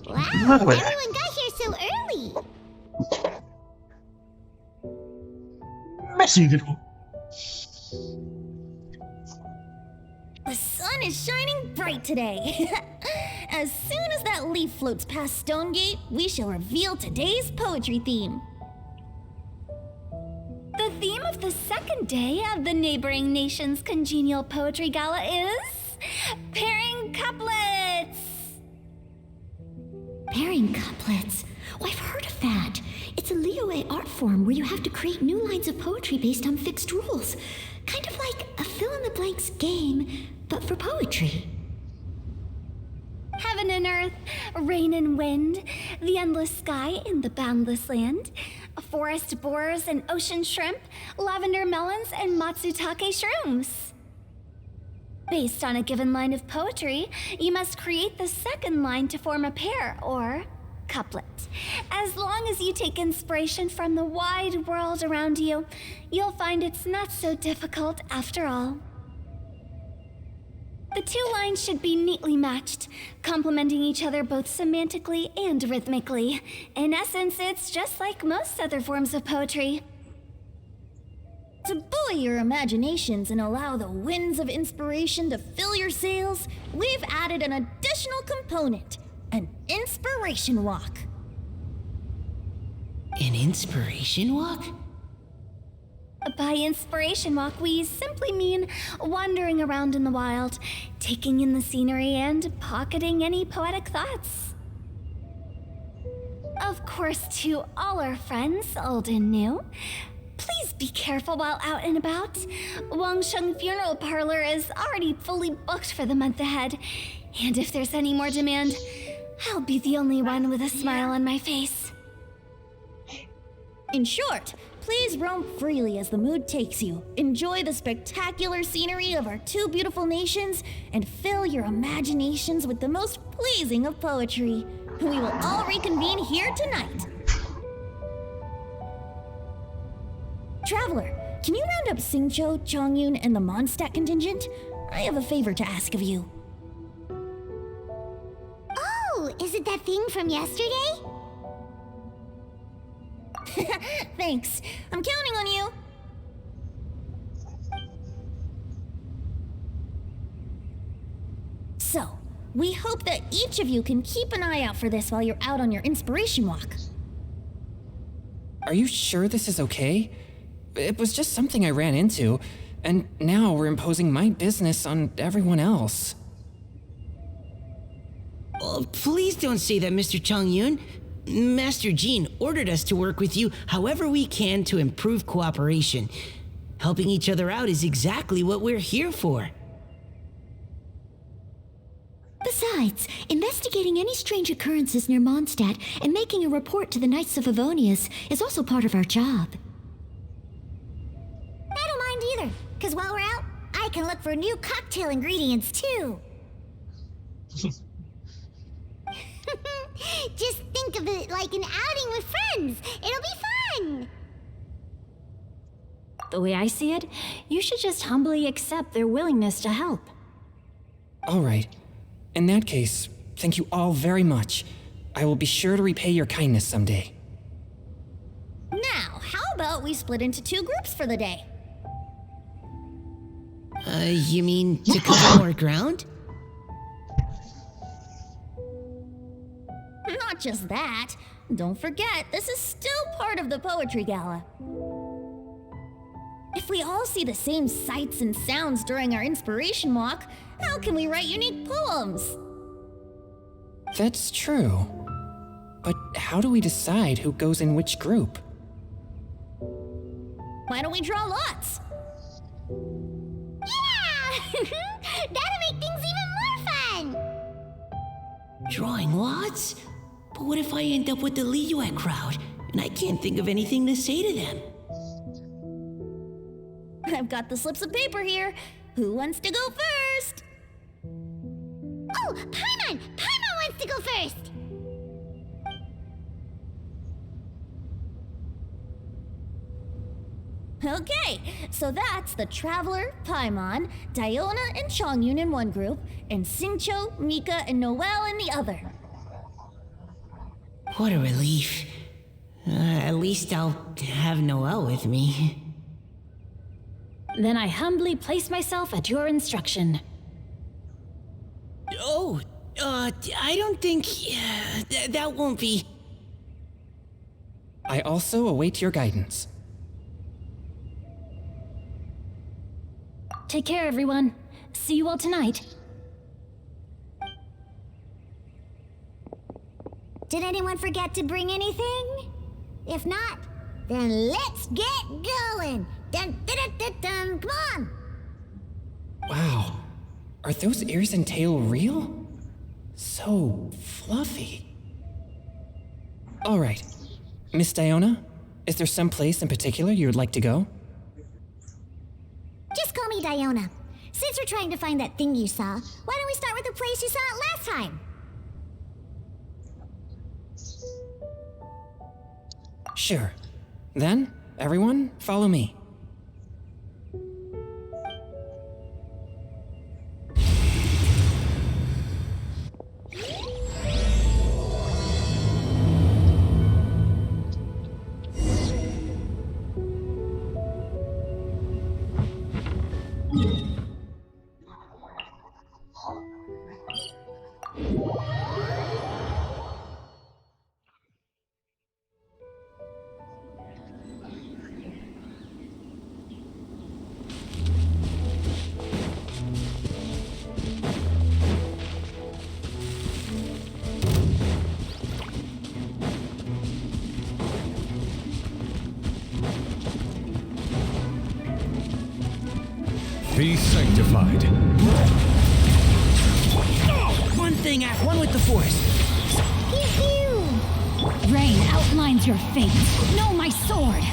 Wow, everyone got here so early. Merci, Gru. The sun is shining bright today. As soon as that leaf floats past Stonegate, we shall reveal today's poetry theme. The theme of the second day of the neighboring nation's congenial poetry gala is pairing couplets. Pairing couplets? Oh, I've heard of that. It's a Liyue art form where you have to create new lines of poetry based on fixed rules. Kind of like a fill-in-the-blanks game, but for poetry. Heaven and earth, rain and wind, the endless sky and the boundless land, forest boars and ocean shrimp, lavender melons and matsutake shrooms. Based on a given line of poetry, you must create the second line to form a pair, or couplet. As long as you take inspiration from the wide world around you, you'll find it's not so difficult after all. The two lines should be neatly matched, complementing each other both semantically and rhythmically. In essence, it's just like most other forms of poetry. To buoy your imaginations and allow the winds of inspiration to fill your sails, we've added an additional component, an inspiration walk. An inspiration walk? By inspiration walk, we simply mean wandering around in the wild, taking in the scenery and pocketing any poetic thoughts. Of course, to all our friends, old and new, please be careful while out and about. Wangsheng Funeral Parlor is already fully booked for the month ahead, and if there's any more demand, I'll be the only one with a smile on my face. In short, please roam freely as the mood takes you. Enjoy the spectacular scenery of our two beautiful nations and fill your imaginations with the most pleasing of poetry. We will all reconvene here tonight. Traveler, can you round up Xingqiu, Chongyun, and the Mondstadt contingent? I have a favor to ask of you. Oh, is it that thing from yesterday? Thanks. I'm counting on you. So, we hope that each of you can keep an eye out for this while you're out on your inspiration walk. Are you sure this is okay? It was just something I ran into, and now we're imposing my business on everyone else. Oh, please don't say that, Mr. Chongyun. Master Jean ordered us to work with you however we can to improve cooperation. Helping each other out is exactly what we're here for. Besides, investigating any strange occurrences near Mondstadt and making a report to the Knights of Favonius is also part of our job. I don't mind either, because while we're out, I can look for new cocktail ingredients too. Just think of it like an outing with friends. It'll be fun. The way I see it, you should just humbly accept their willingness to help. All right. In that case, thank you all very much. I will be sure to repay your kindness someday. Now, how about we split into two groups for the day? You mean to cover more ground? Not just that. Don't forget, this is still part of the Poetry Gala. If we all see the same sights and sounds during our inspiration walk, how can we write unique poems? That's true. But how do we decide who goes in which group? Why don't we draw lots? Yeah! That'll make things even more fun. Drawing lots? But what if I end up with the Liyue crowd and I can't think of anything to say to them? I've got the slips of paper here. Who wants to go first? Oh, Paimon! Paimon wants to go first! Okay, so that's the Traveler, Paimon, Diona, and Chongyun in one group, and Xingqiu, Mika, and Noelle in the other. What a relief. At least I'll have Noelle with me. Then I humbly place myself at your instruction. Oh, I don't think... that won't be... I also await your guidance. Take care, everyone. See you all tonight. Did anyone forget to bring anything? If not, then let's get going. Dun, dun, dun, dun, dun. Come on. Wow. Are those ears and tail real? So fluffy. All right. Miss Diona, is there some place in particular you would like to go? Just call me Diona. Since we're trying to find that thing you saw, why don't we start with the place you saw it last time? Sure. Then, everyone, follow me. Be sanctified. One thing at one with the Force. Pew pew. Rain outlines your fate. Know my sword.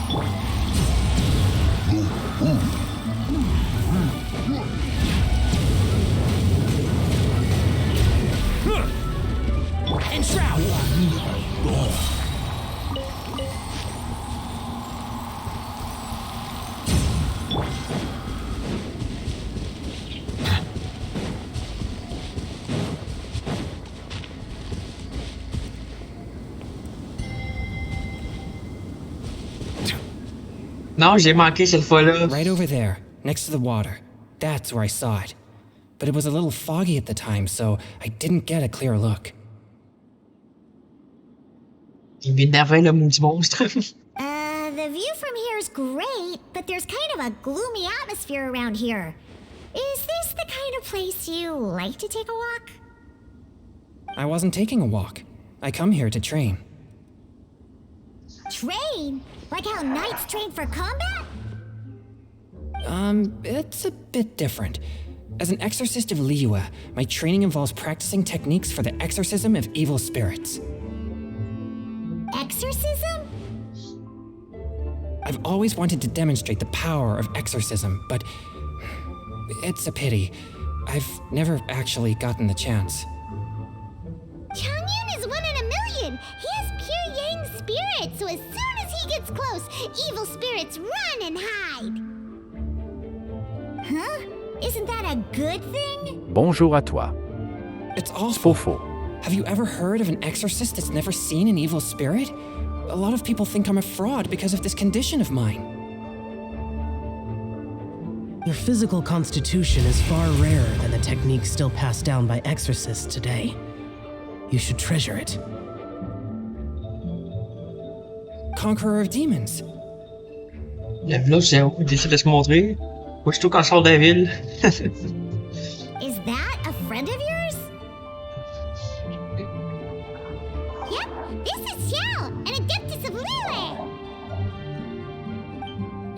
And Shroud. Non, j'ai manqué cette fois-là. Right over there, next to the water. That's where I saw it. But it was a little foggy at the time, so I didn't get a clear look. Il m'énervait le maudit monstre. The view from here is great, but there's kind of a gloomy atmosphere around here. Is this the kind of place you like to take a walk? I wasn't taking a walk. I come here to train. Train? Like how knights train for combat? It's a bit different. As an exorcist of Liyue, my training involves practicing techniques for the exorcism of evil spirits. Exorcism? I've always wanted to demonstrate the power of exorcism, but it's a pity. I've never actually gotten the chance. Changyun is 1 in a million. He has pure yang spirit, so as soon as he gets close, evil spirits run and hide. Huh? Isn't that a good thing? Bonjour à toi. It's awful. Fofo. Have you ever heard of an exorcist that's never seen an evil spirit? A lot of people think I'm a fraud because of this condition of mine. Your physical constitution is far rarer than the techniques still passed down by exorcists today. You should treasure it. Conqueror of demons. Le vlog, c'est où il décide de se montrer. Aussitôt qu'on sort de la ville. Is that a friend of yours? Yep, this is Xiao, an adeptus of Liyue.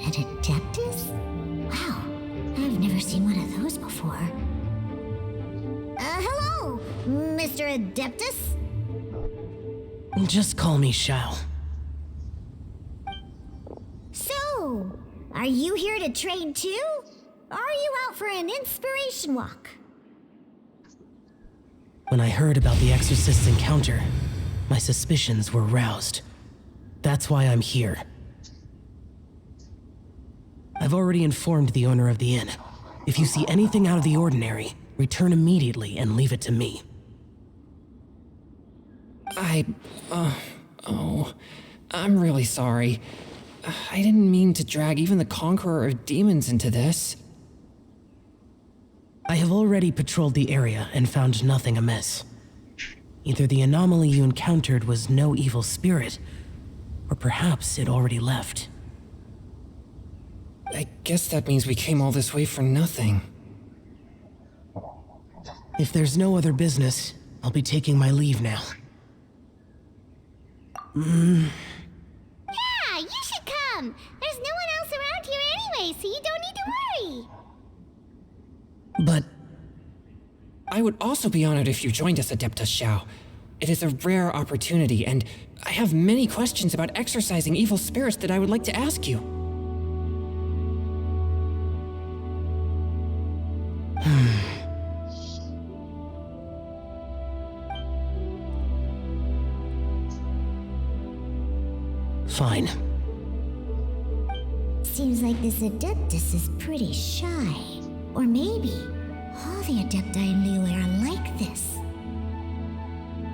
An adeptus? Wow, I've never seen one of those before. Hello, Mr. Adeptus? Just call me Shao. So, are you here to train too? Or are you out for an inspiration walk? When I heard about the exorcist's encounter, my suspicions were roused. That's why I'm here. I've already informed the owner of the inn. If you see anything out of the ordinary, return immediately and leave it to me. I'm really sorry. I didn't mean to drag even the Conqueror of Demons into this. I have already patrolled the area and found nothing amiss. Either the anomaly you encountered was no evil spirit, or perhaps it already left. I guess that means we came all this way for nothing. If there's no other business, I'll be taking my leave now. Yeah, you should come. There's no one else around here anyway, so you don't need to worry. But I would also be honored if you joined us, Adeptus Xiao. It is a rare opportunity, and I have many questions about exorcising evil spirits that I would like to ask you. fine. Seems like this Adeptus is pretty shy. Or maybe all the Adepti in Liyue are like this.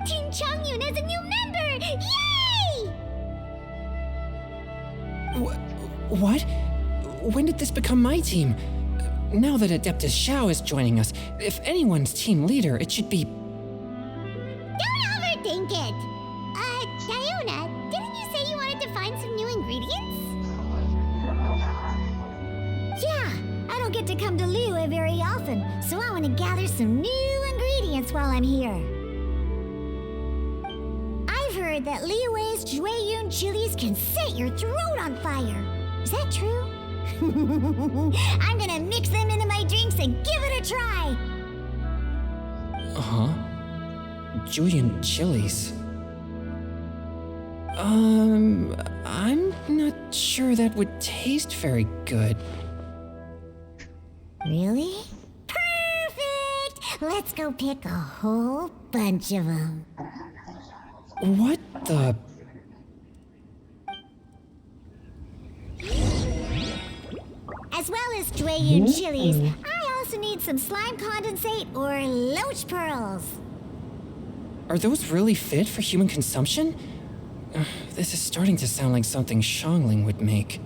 Team Changyun has a new member! Yay! What? When did this become my team? Now that Adeptus Xiao is joining us, if anyone's team leader, it should be... Don't overthink it! Diona, didn't you say you wanted to find some new ingredients? Yeah, I don't get to come to Liyue very often, so I want to gather some new ingredients while I'm here. I've heard that Liyue's Jueyun chilies can set your throat on fire. Is that true? I'm gonna mix them into my drinks and give it a try. Uh-huh. Julian chilies. I'm not sure that would taste very good. Really? Perfect! Let's go pick a whole bunch of them. What the... As well as Jueyun chilies, I also need some slime condensate or loach pearls. Are those really fit for human consumption? This is starting to sound like something Xiangling would make.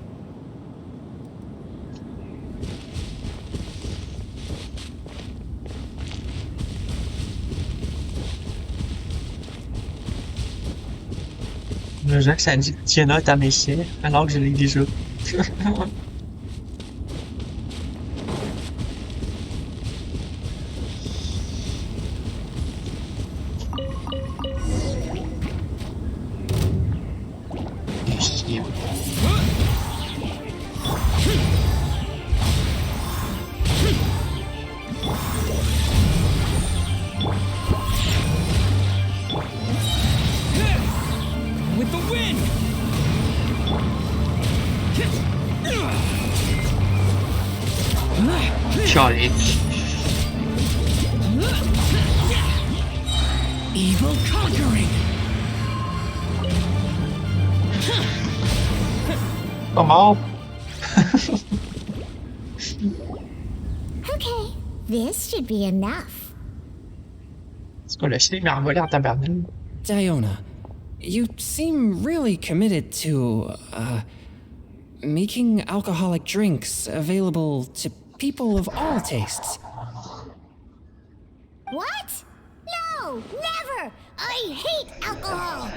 Le Jacques, ça dit que Tiana est à mes chers, alors que je l'ai déjà. With the wind! Charlie. Evil conquering! Pas mort. Okay, this should be enough. C'est quoi le chien m'a envolé en tabarnak? Diona, you seem really committed to, making alcoholic drinks available to people of all tastes. What? No, never! I hate alcohol!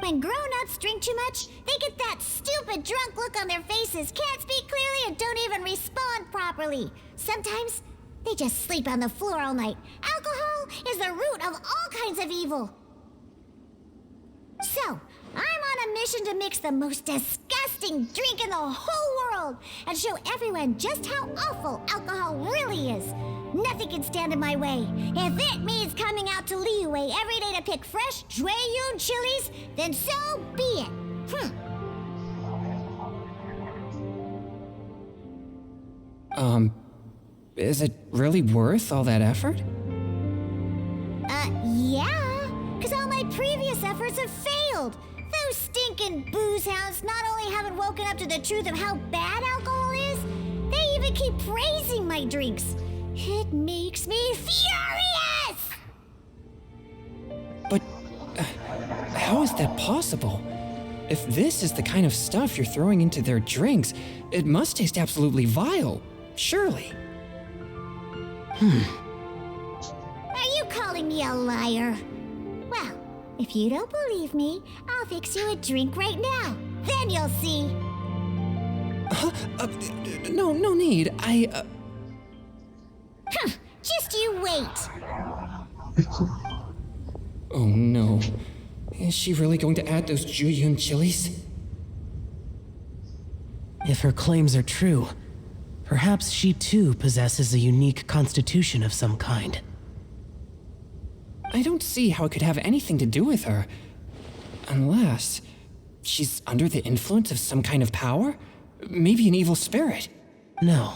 When grown-ups drink too much, they get that stupid drunk look on their faces, can't speak clearly, and don't even respond properly. Sometimes, they just sleep on the floor all night. Alcohol is the root of all kinds of evil. So, I'm on a mission to mix the most disgusting drink in the whole world and show everyone just how awful alcohol really is. Nothing can stand in my way. If it means coming out to Liyue every day to pick fresh Jueyun chilies, then so be it. Is it really worth all that effort? Yeah, because all my previous efforts have failed. Those stinking booze hounds not only haven't woken up to the truth of how bad alcohol is, they even keep praising my drinks. It makes me furious! is that possible? If this is the kind of stuff you're throwing into their drinks, it must taste absolutely vile, surely. Are you calling me a liar? Well, if you don't believe me, I'll fix you a drink right now. Then you'll see. No need. Just you wait. Oh no. Is she really going to add those Juyun chilies? If her claims are true, perhaps she too possesses a unique constitution of some kind. I don't see how it could have anything to do with her. Unless she's under the influence of some kind of power? Maybe an evil spirit. No,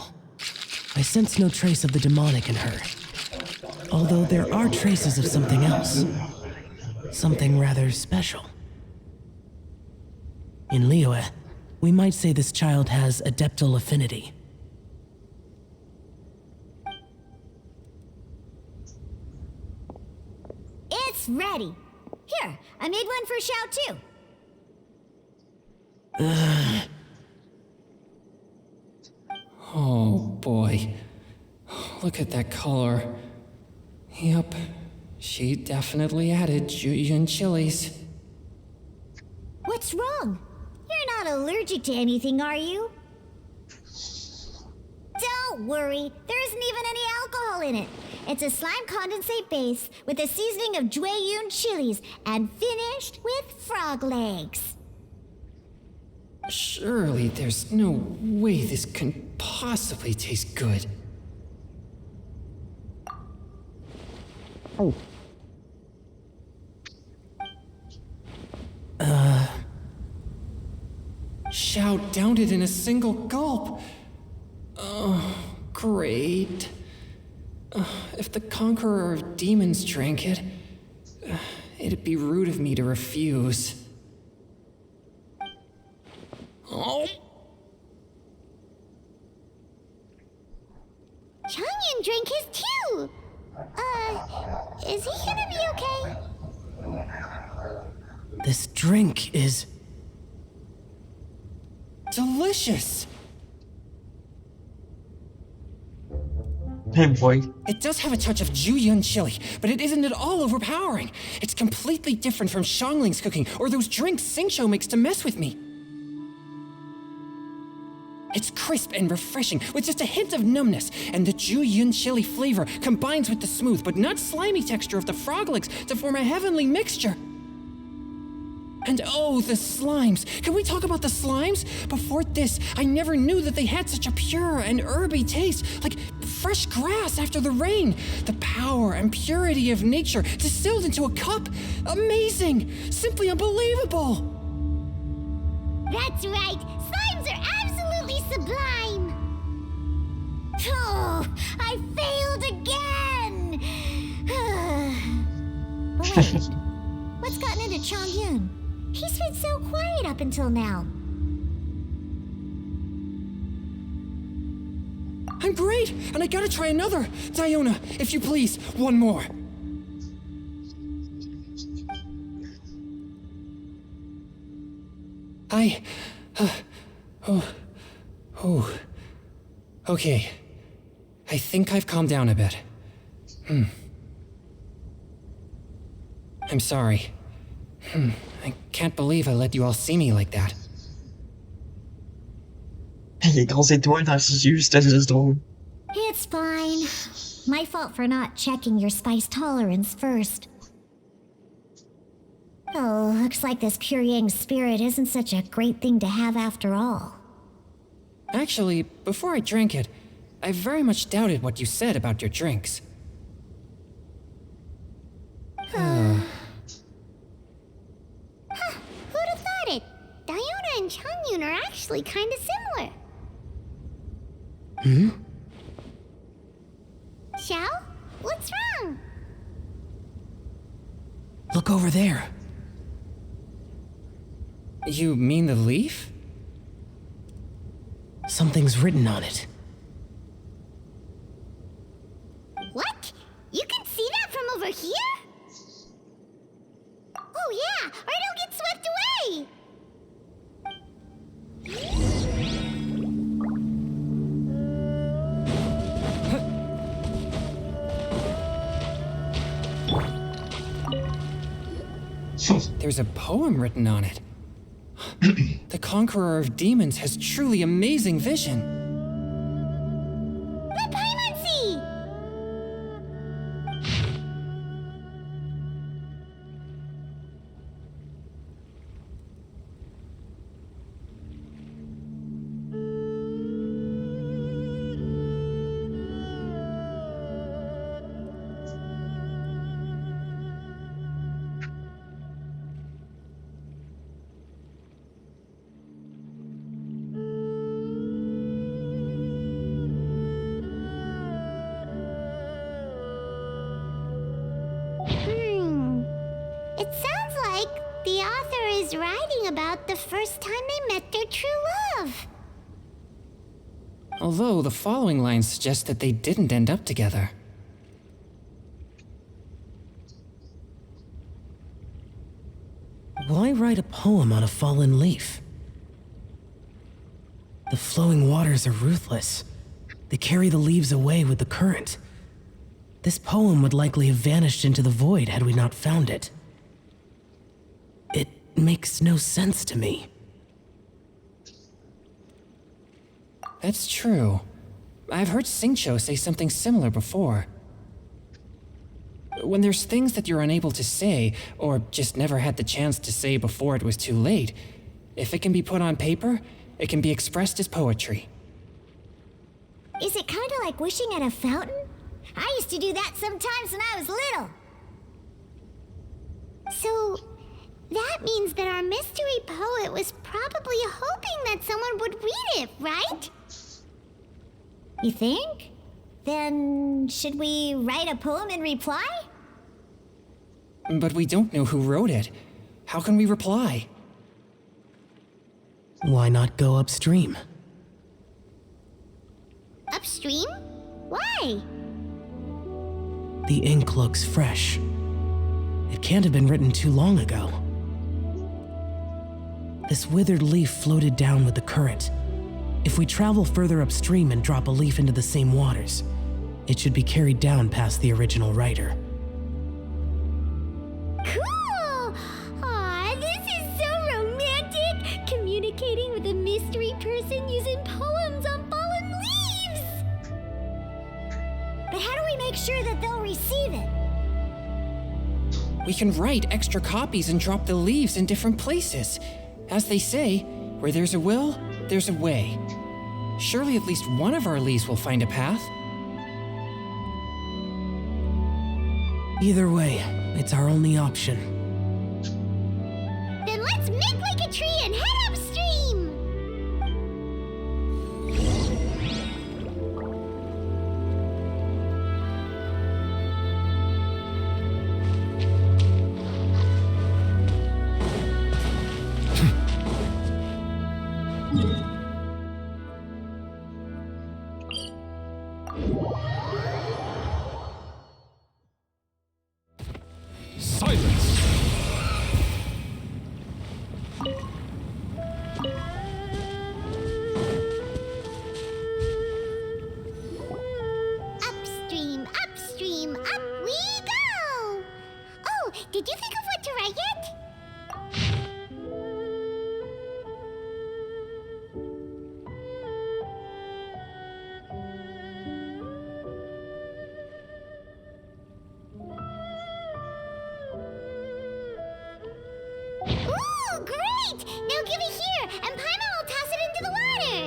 I sense no trace of the demonic in her. Although there are traces of something else. Something rather special. In Liyue, we might say this child has adeptal affinity. It's ready. Here, I made one for Xiao too. Oh boy. Look at that color. Yep. She definitely added Juyun chilies. What's wrong? You're not allergic to anything, are you? Don't worry, there isn't even any alcohol in it. It's a slime condensate base with a seasoning of Juyun chilies and finished with frog legs. Surely there's no way this can possibly taste good. Xiao downed it in a single gulp. Oh, great. If the conqueror of demons drank it, it'd be rude of me to refuse. Oh. Changyun drank his too. Is he gonna be okay? This drink is... delicious! Hey boy. It does have a touch of Juyun chili, but it isn't at all overpowering. It's completely different from Xiangling's cooking or those drinks Xingqiu makes to mess with me. It's crisp and refreshing, with just a hint of numbness, and the Juyun chili flavor combines with the smooth but not slimy texture of the frog legs to form a heavenly mixture. And oh, the slimes. Can we talk about the slimes? Before this, I never knew that they had such a pure and herby taste, like fresh grass after the rain. The power and purity of nature distilled into a cup. Amazing! Simply unbelievable! That's right. Slimes are absolutely sublime. Oh, I failed again. But wait, what's gotten into Changyun? He's been so quiet up until now. I'm great, and I gotta try another. Diona, if you please, one more. Okay. I think I've calmed down a bit. I'm sorry. I can't believe I let you all see me like that. Les grosses étoiles dans ses yeux, c'était juste drôle. It's fine. My fault for not checking your spice tolerance first. Oh, looks like this pure yang spirit isn't such a great thing to have after all. Actually, before I drank it, I very much doubted what you said about your drinks. Who'd have thought it? Diona and Changyun are actually kind of similar. Xiao? What's wrong? Look over there. You mean the leaf? Something's written on it. What? You can see that from over here? Oh yeah, right, I'll get There's a poem written on it. The conqueror of demons has truly amazing vision. The Paimon! It sounds like the author is writing about the first time they met their true love. Although the following lines suggest that they didn't end up together. Why write a poem on a fallen leaf? The flowing waters are ruthless. They carry the leaves away with the current. This poem would likely have vanished into the void had we not found it. It makes no sense to me. That's true. I've heard Singcho say something similar before. When there's things that you're unable to say, or just never had the chance to say before it was too late, if it can be put on paper, it can be expressed as poetry. Is it kind of like wishing at a fountain? I used to do that sometimes when I was little. So, that means that our mystery poet was probably hoping that someone would read it, right? You think? Then, should we write a poem in reply? But we don't know who wrote it. How can we reply? Why not go upstream? Upstream? Why? The ink looks fresh. It can't have been written too long ago. This withered leaf floated down with the current. If we travel further upstream and drop a leaf into the same waters, it should be carried down past the original writer. Cool! Aw, this is so romantic! Communicating with a mystery person using poems on fallen leaves! But how do we make sure that they'll receive it? We can write extra copies and drop the leaves in different places. As they say, where there's a will, there's a way. Surely at least one of our leaves will find a path. Either way, it's our only option. Then let's make like a tree and head upstream! Silence! Upstream, upstream, up we go! Oh, did you think of what to write yet? Ooh, great! Now give it here, and Paimon will toss it into the water!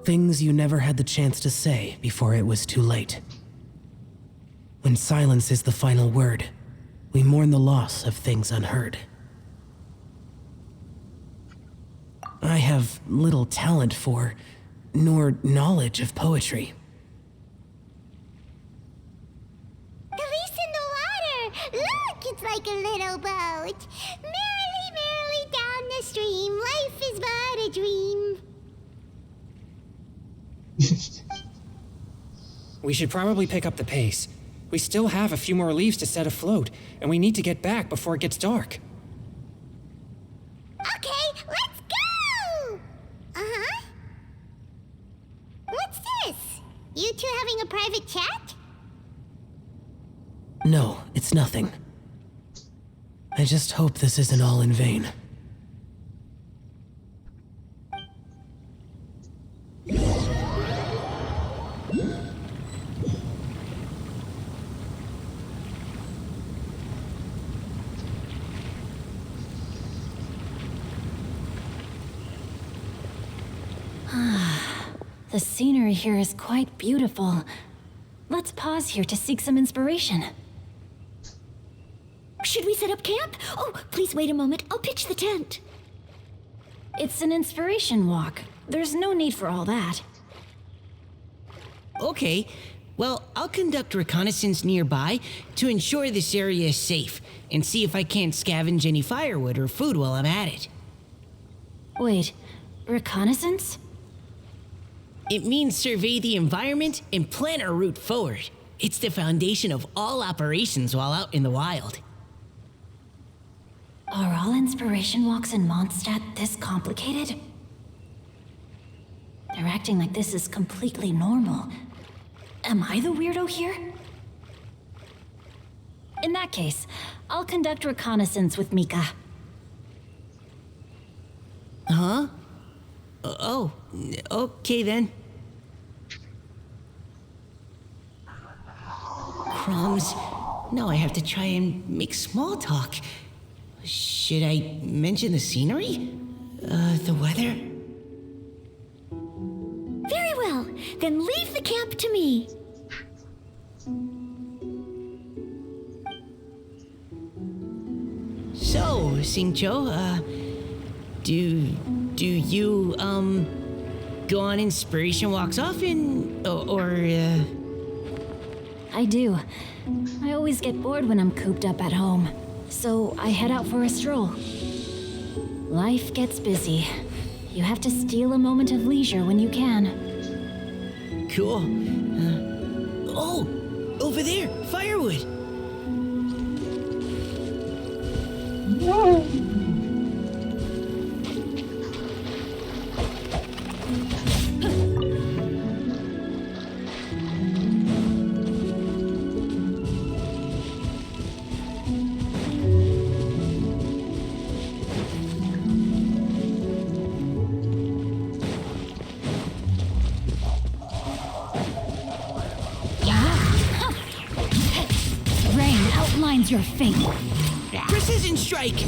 Things you never had the chance to say before it was too late. When silence is the final word, we mourn the loss of things unheard. I have little talent for, nor knowledge of poetry. The leaf's in the water! Look, it's like a little boat! Merrily, merrily down the stream, life is but a dream. We should probably pick up the pace. We still have a few more leaves to set afloat, and we need to get back before it gets dark. Okay, let's go! Uh-huh. What's this? You two having a private chat? No, it's nothing. I just hope this isn't all in vain. The scenery here is quite beautiful. Let's pause here to seek some inspiration. Should we set up camp? Oh, please wait a moment. I'll pitch the tent. It's an inspiration walk. There's no need for all that. Okay, well, I'll conduct reconnaissance nearby to ensure this area is safe and see if I can't scavenge any firewood or food while I'm at it. Wait, reconnaissance? It means survey the environment and plan our route forward. It's the foundation of all operations while out in the wild. Are all inspiration walks in Mondstadt this complicated? They're acting like this is completely normal. Am I the weirdo here? In that case, I'll conduct reconnaissance with Mika. Huh? Oh, okay then. Crumbs. Now I have to try and make small talk. Should I mention the scenery? The weather? Very well. Then leave the camp to me. So, Singcho, do you, go on inspiration walks often? I do. I always get bored when I'm cooped up at home, so I head out for a stroll. Life gets busy. You have to steal a moment of leisure when you can. Cool. Oh, over there, firewood. Rain outlines your fate. Precision strike. You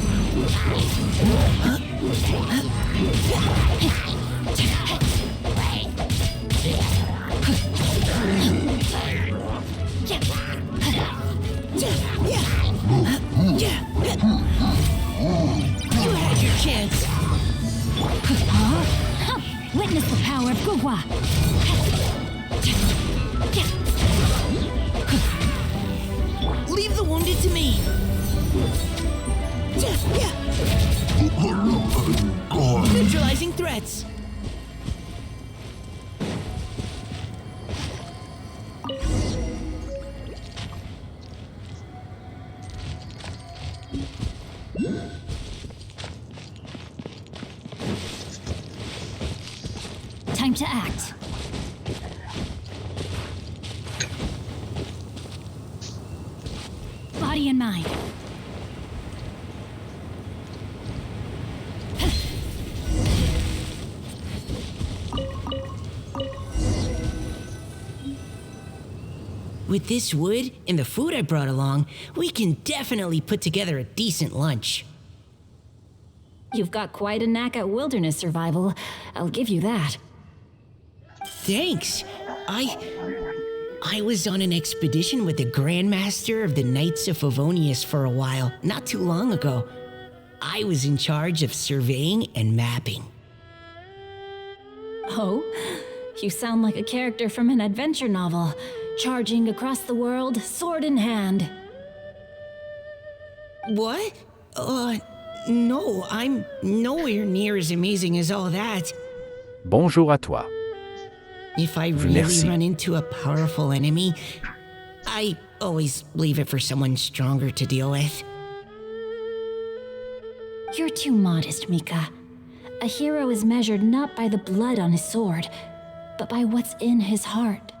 had your chance. Witness the power of Gugwa. Leave the wounded to me. Neutralizing threats. Time to act. Body and mind. With this wood and the food I brought along, we can definitely put together a decent lunch. You've got quite a knack at wilderness survival. I'll give you that. Thanks. I was on an expedition with the Grandmaster of the Knights of Favonius for a while, not too long ago. I was in charge of surveying and mapping. Oh, you sound like a character from an adventure novel, charging across the world, sword in hand. What? No, I'm nowhere near as amazing as all that. Bonjour à toi. If I really Merci. run into a powerful enemy, I always leave it for someone stronger to deal with. You're too modest, Mika. A hero is measured not by the blood on his sword, but by what's in his heart.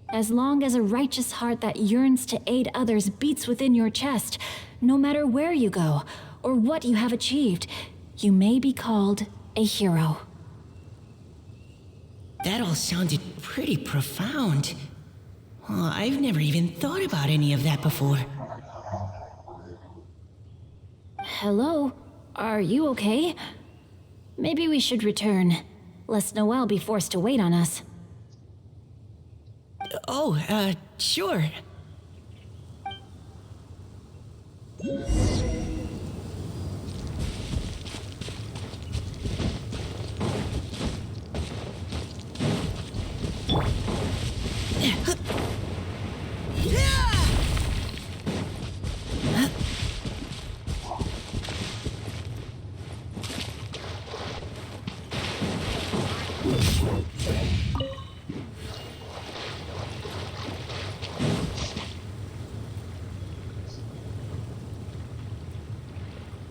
As long as a righteous heart that yearns to aid others beats within your chest, no matter where you go or what you have achieved, you may be called a hero. That all sounded pretty profound. Well, I've never even thought about any of that before. Hello? Are you okay? Maybe we should return, lest Noelle be forced to wait on us. Sure.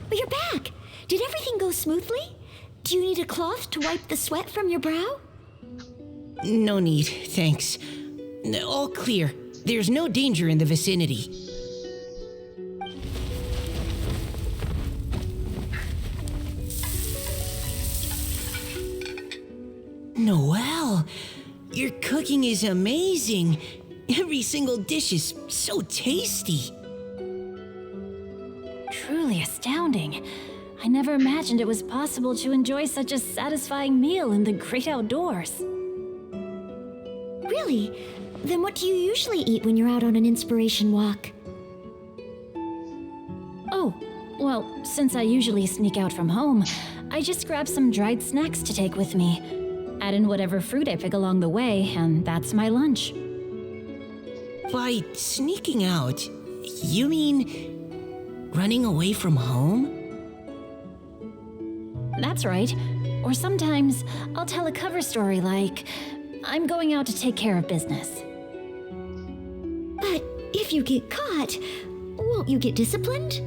But you're back! Did everything go smoothly? Do you need a cloth to wipe the sweat from your brow? No need, thanks. All clear. There's no danger in the vicinity. Noelle, your cooking is amazing. Every single dish is so tasty. Truly astounding. I never imagined it was possible to enjoy such a satisfying meal in the great outdoors. Really? Then what do you usually eat when you're out on an inspiration walk? Oh, well, since I usually sneak out from home, I just grab some dried snacks to take with me. Add in whatever fruit I pick along the way, and that's my lunch. By sneaking out, you mean running away from home? That's right. Or sometimes I'll tell a cover story like, I'm going out to take care of business. But if you get caught, won't you get disciplined?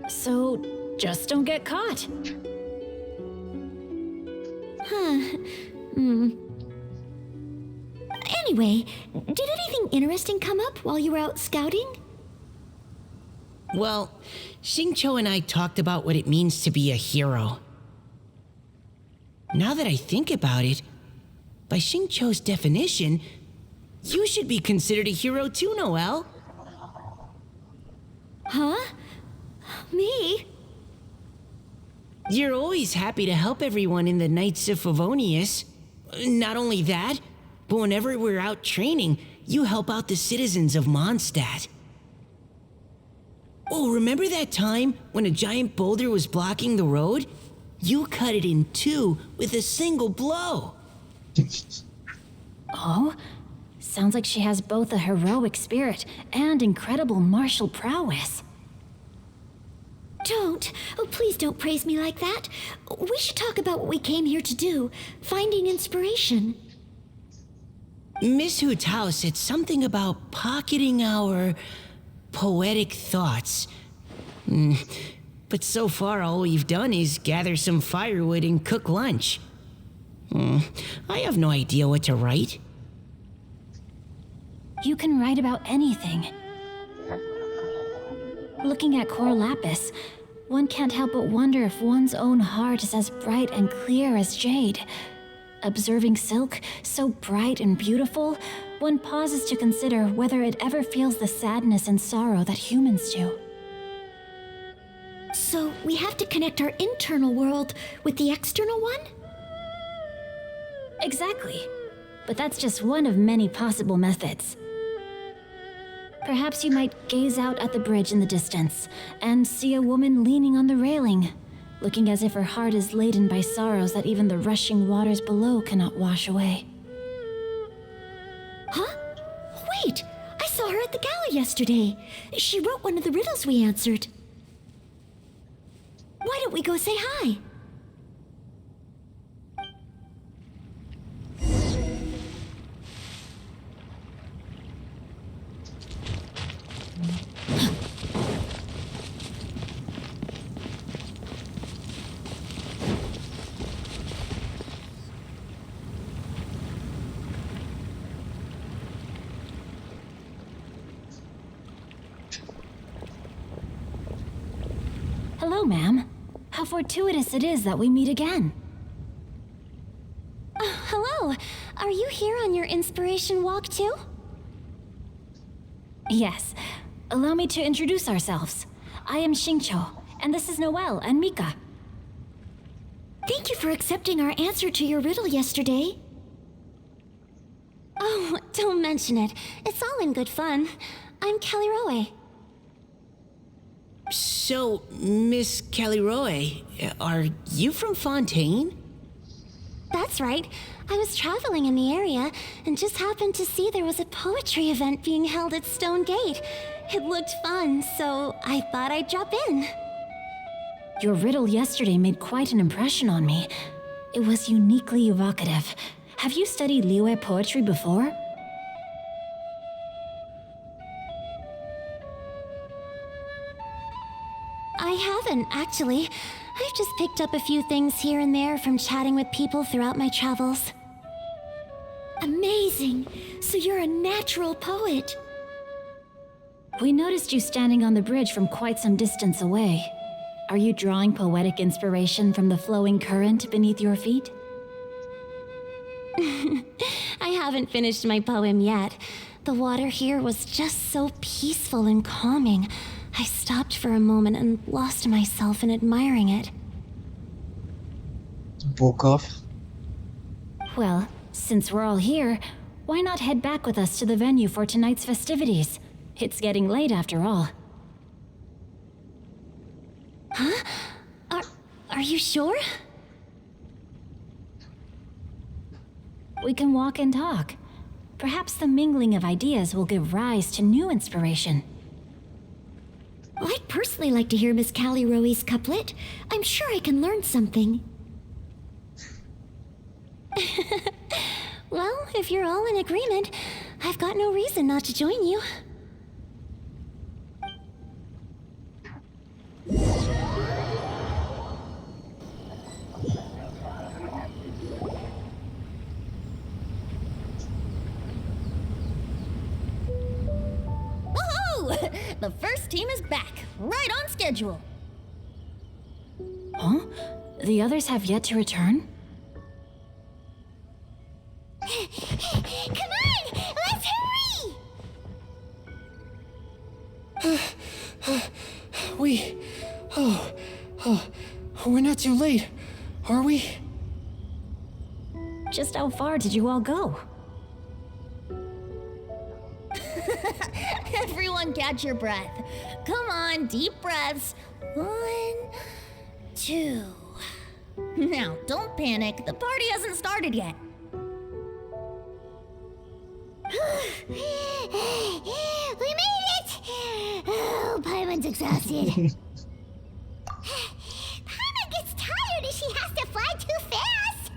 So just don't get caught. Anyway, did anything interesting come up while you were out scouting? Well, Xingqiu and I talked about what it means to be a hero. Now that I think about it, by Xingqiu's definition, you should be considered a hero too, Noelle. Huh? Me? You're always happy to help everyone in the Knights of Favonius. Not only that, but whenever we're out training, you help out the citizens of Mondstadt. Oh, remember that time when a giant boulder was blocking the road? You cut it in two with a single blow. Oh, sounds like she has both a heroic spirit and incredible martial prowess. Please don't praise me like that. We should talk about what we came here to do, finding inspiration. Miss Hu Tao said something about pocketing our poetic thoughts. But so far, all we've done is gather some firewood and cook lunch. I have no idea what to write. You can write about anything. Looking at Cor Lapis, one can't help but wonder if one's own heart is as bright and clear as jade. Observing silk, so bright and beautiful, one pauses to consider whether it ever feels the sadness and sorrow that humans do. So we have to connect our internal world with the external one? Exactly. But that's just one of many possible methods. Perhaps you might gaze out at the bridge in the distance and see a woman leaning on the railing, looking as if her heart is laden by sorrows that even the rushing waters below cannot wash away. Huh? Wait! I saw her at the gala yesterday. She wrote one of the riddles we answered. Why don't we go say hi? ma'am. How fortuitous it is that we meet again. Hello. Are you here on your inspiration walk too? Yes. Allow me to introduce ourselves. I am Xingqiu, and this is Noelle and Mika. Thank you for accepting our answer to your riddle yesterday. Oh, don't mention it. It's all in good fun. I'm Kelly Rowe. So, Miss Caliroe, are you from Fontaine? That's right. I was traveling in the area and just happened to see there was a poetry event being held at Stone Gate. It looked fun, so I thought I'd drop in. Your riddle yesterday made quite an impression on me. It was uniquely evocative. Have you studied Liyue poetry before? I haven't, actually. I've just picked up a few things here and there from chatting with people throughout my travels. Amazing! So you're a natural poet. We noticed you standing on the bridge from quite some distance away. Are you drawing poetic inspiration from the flowing current beneath your feet? I haven't finished my poem yet. The water here was just so peaceful and calming. I stopped for a moment and lost myself in admiring it. Book off. Well, since we're all here, why not head back with us to the venue for tonight's festivities? It's getting late after all. Huh? Are you sure? We can walk and talk. Perhaps the mingling of ideas will give rise to new inspiration. Well, I'd personally like to hear Miss Callie Rowe's couplet. I'm sure I can learn something. Well, if you're all in agreement, I've got no reason not to join you. Woohoo! The first team is back, right on schedule. Huh? The others have yet to return? Come on, let's hurry! We're not too late, are we? Just how far did you all go? Everyone catch your breath. Come on, deep breaths. 1, 2. Now, don't panic. The party hasn't started yet. We made it! Oh, Paimon's exhausted. Paimon gets tired if she has to fly too fast.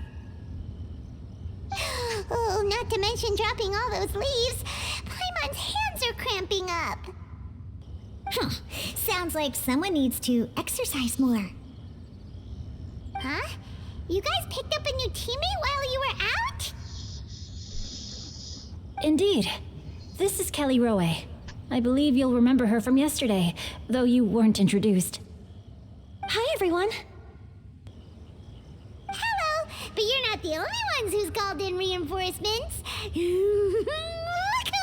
Oh, not to mention dropping all those leaves. Paimon's hands are cramping up. Huh. Sounds like someone needs to exercise more. Huh? You guys picked up a new teammate while you were out? Indeed. This is Kelly Rowe. I believe you'll remember her from yesterday, though you weren't introduced. Hi, everyone. Hello, but you're not the only ones who's called in reinforcements. Look who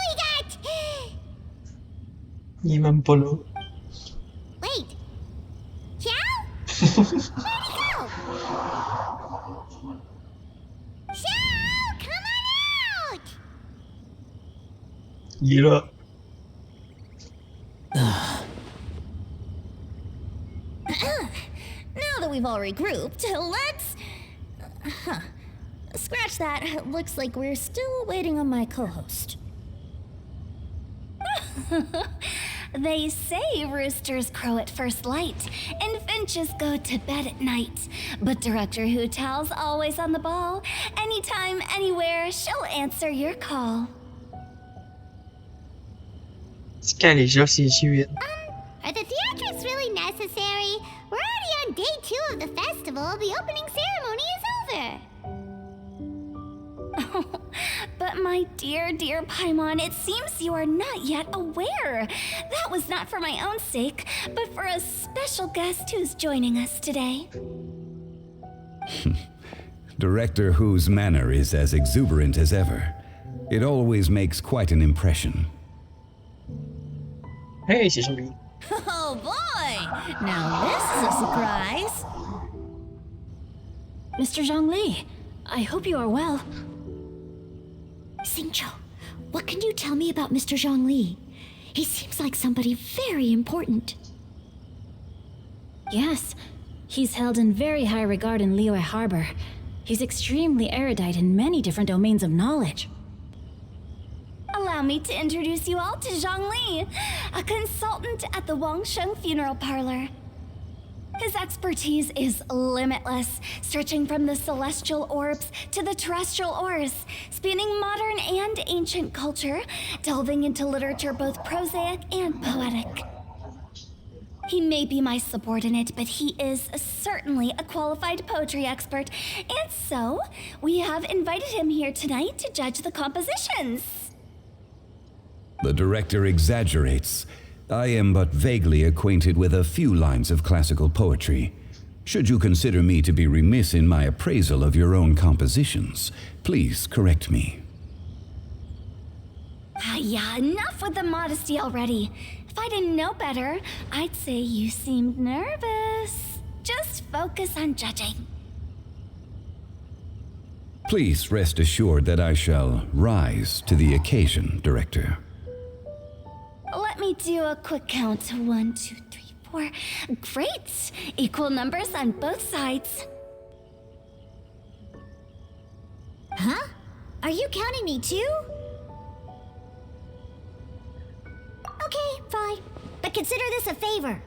we got! Even Polo. Wait. Xiao? Where'd he go? Xiao, come on out! Gila. Now that we've all regrouped, let's... Scratch that. Looks like we're still waiting on my co-host. They say roosters crow at first light, and finches go to bed at night. But Director Hu Tao's always on the ball. Anytime, anywhere, she'll answer your call. Sky les gens, c'est chiant. Are the theatrics really necessary? We're already on day 2 of the festival. The opening ceremony is over. But my My dear, dear Paimon, it seems you are not yet aware. That was not for my own sake, but for a special guest who's joining us today. Director whose manner is as exuberant as ever. It always makes quite an impression. Hey, c'est Jean-Louis. Oh boy! Now this is a surprise. Mr. Zhongli, I hope you are well. Xingqiu, what can you tell me about Mr. Zhongli? He seems like somebody very important. Yes, he's held in very high regard in Liyue Harbor. He's extremely erudite in many different domains of knowledge. Allow me to introduce you all to Zhongli, a consultant at the Wangsheng Funeral Parlor. His expertise is limitless, stretching from the celestial orbs to the terrestrial ores, spanning modern and ancient culture, delving into literature both prosaic and poetic. He may be my subordinate, but he is certainly a qualified poetry expert, and so we have invited him here tonight to judge the compositions. The director exaggerates. I am but vaguely acquainted with a few lines of classical poetry. Should you consider me to be remiss in my appraisal of your own compositions, please correct me. Yeah, enough with the modesty already. If I didn't know better, I'd say you seemed nervous. Just focus on judging. Please rest assured that I shall rise to the occasion, Director. Let me do a quick count. 1, 2, 3, 4. Great! Equal numbers on both sides. Huh? Are you counting me too? Okay, fine. But consider this a favor.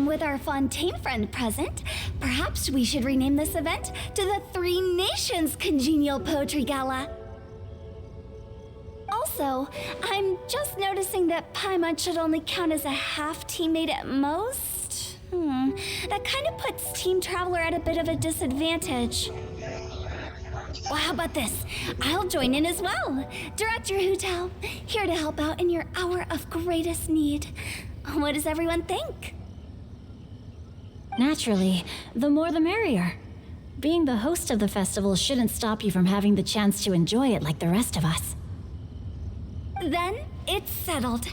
With our Fontaine friend present, perhaps we should rename this event to the Three Nations Congenial Poetry Gala. Also, I'm just noticing that Paimon should only count as a half teammate at most. That kind of puts Team Traveler at a bit of a disadvantage. Well, how about this? I'll join in as well. Director Hu Tao, here to help out in your hour of greatest need. What does everyone think? Naturally, the more the merrier. Being the host of the festival shouldn't stop you from having the chance to enjoy it like the rest of us. Then it's settled.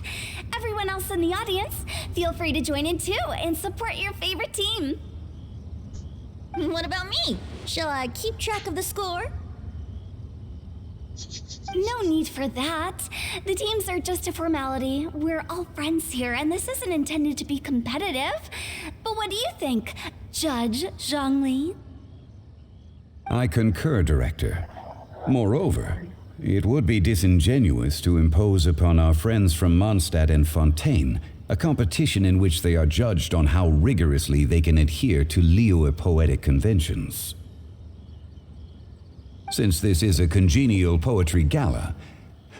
Everyone else in the audience, feel free to join in too and support your favorite team. What about me? Shall I keep track of the score? No need for that. The teams are just a formality. We're all friends here, and this isn't intended to be competitive. But what do you think, Judge Zhongli? I concur, Director. Moreover, it would be disingenuous to impose upon our friends from Mondstadt and Fontaine a competition in which they are judged on how rigorously they can adhere to Liyue poetic conventions. Since this is a congenial poetry gala,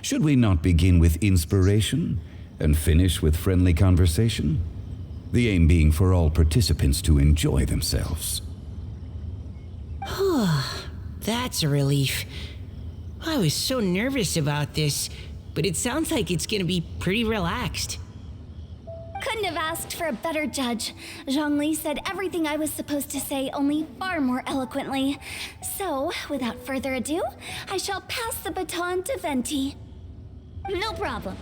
should we not begin with inspiration and finish with friendly conversation? The aim being for all participants to enjoy themselves. That's a relief. I was so nervous about this, but it sounds like it's gonna be pretty relaxed. Couldn't have asked for a better judge. Zhongli said everything I was supposed to say, only far more eloquently. So, without further ado, I shall pass the baton to Venti. No problem.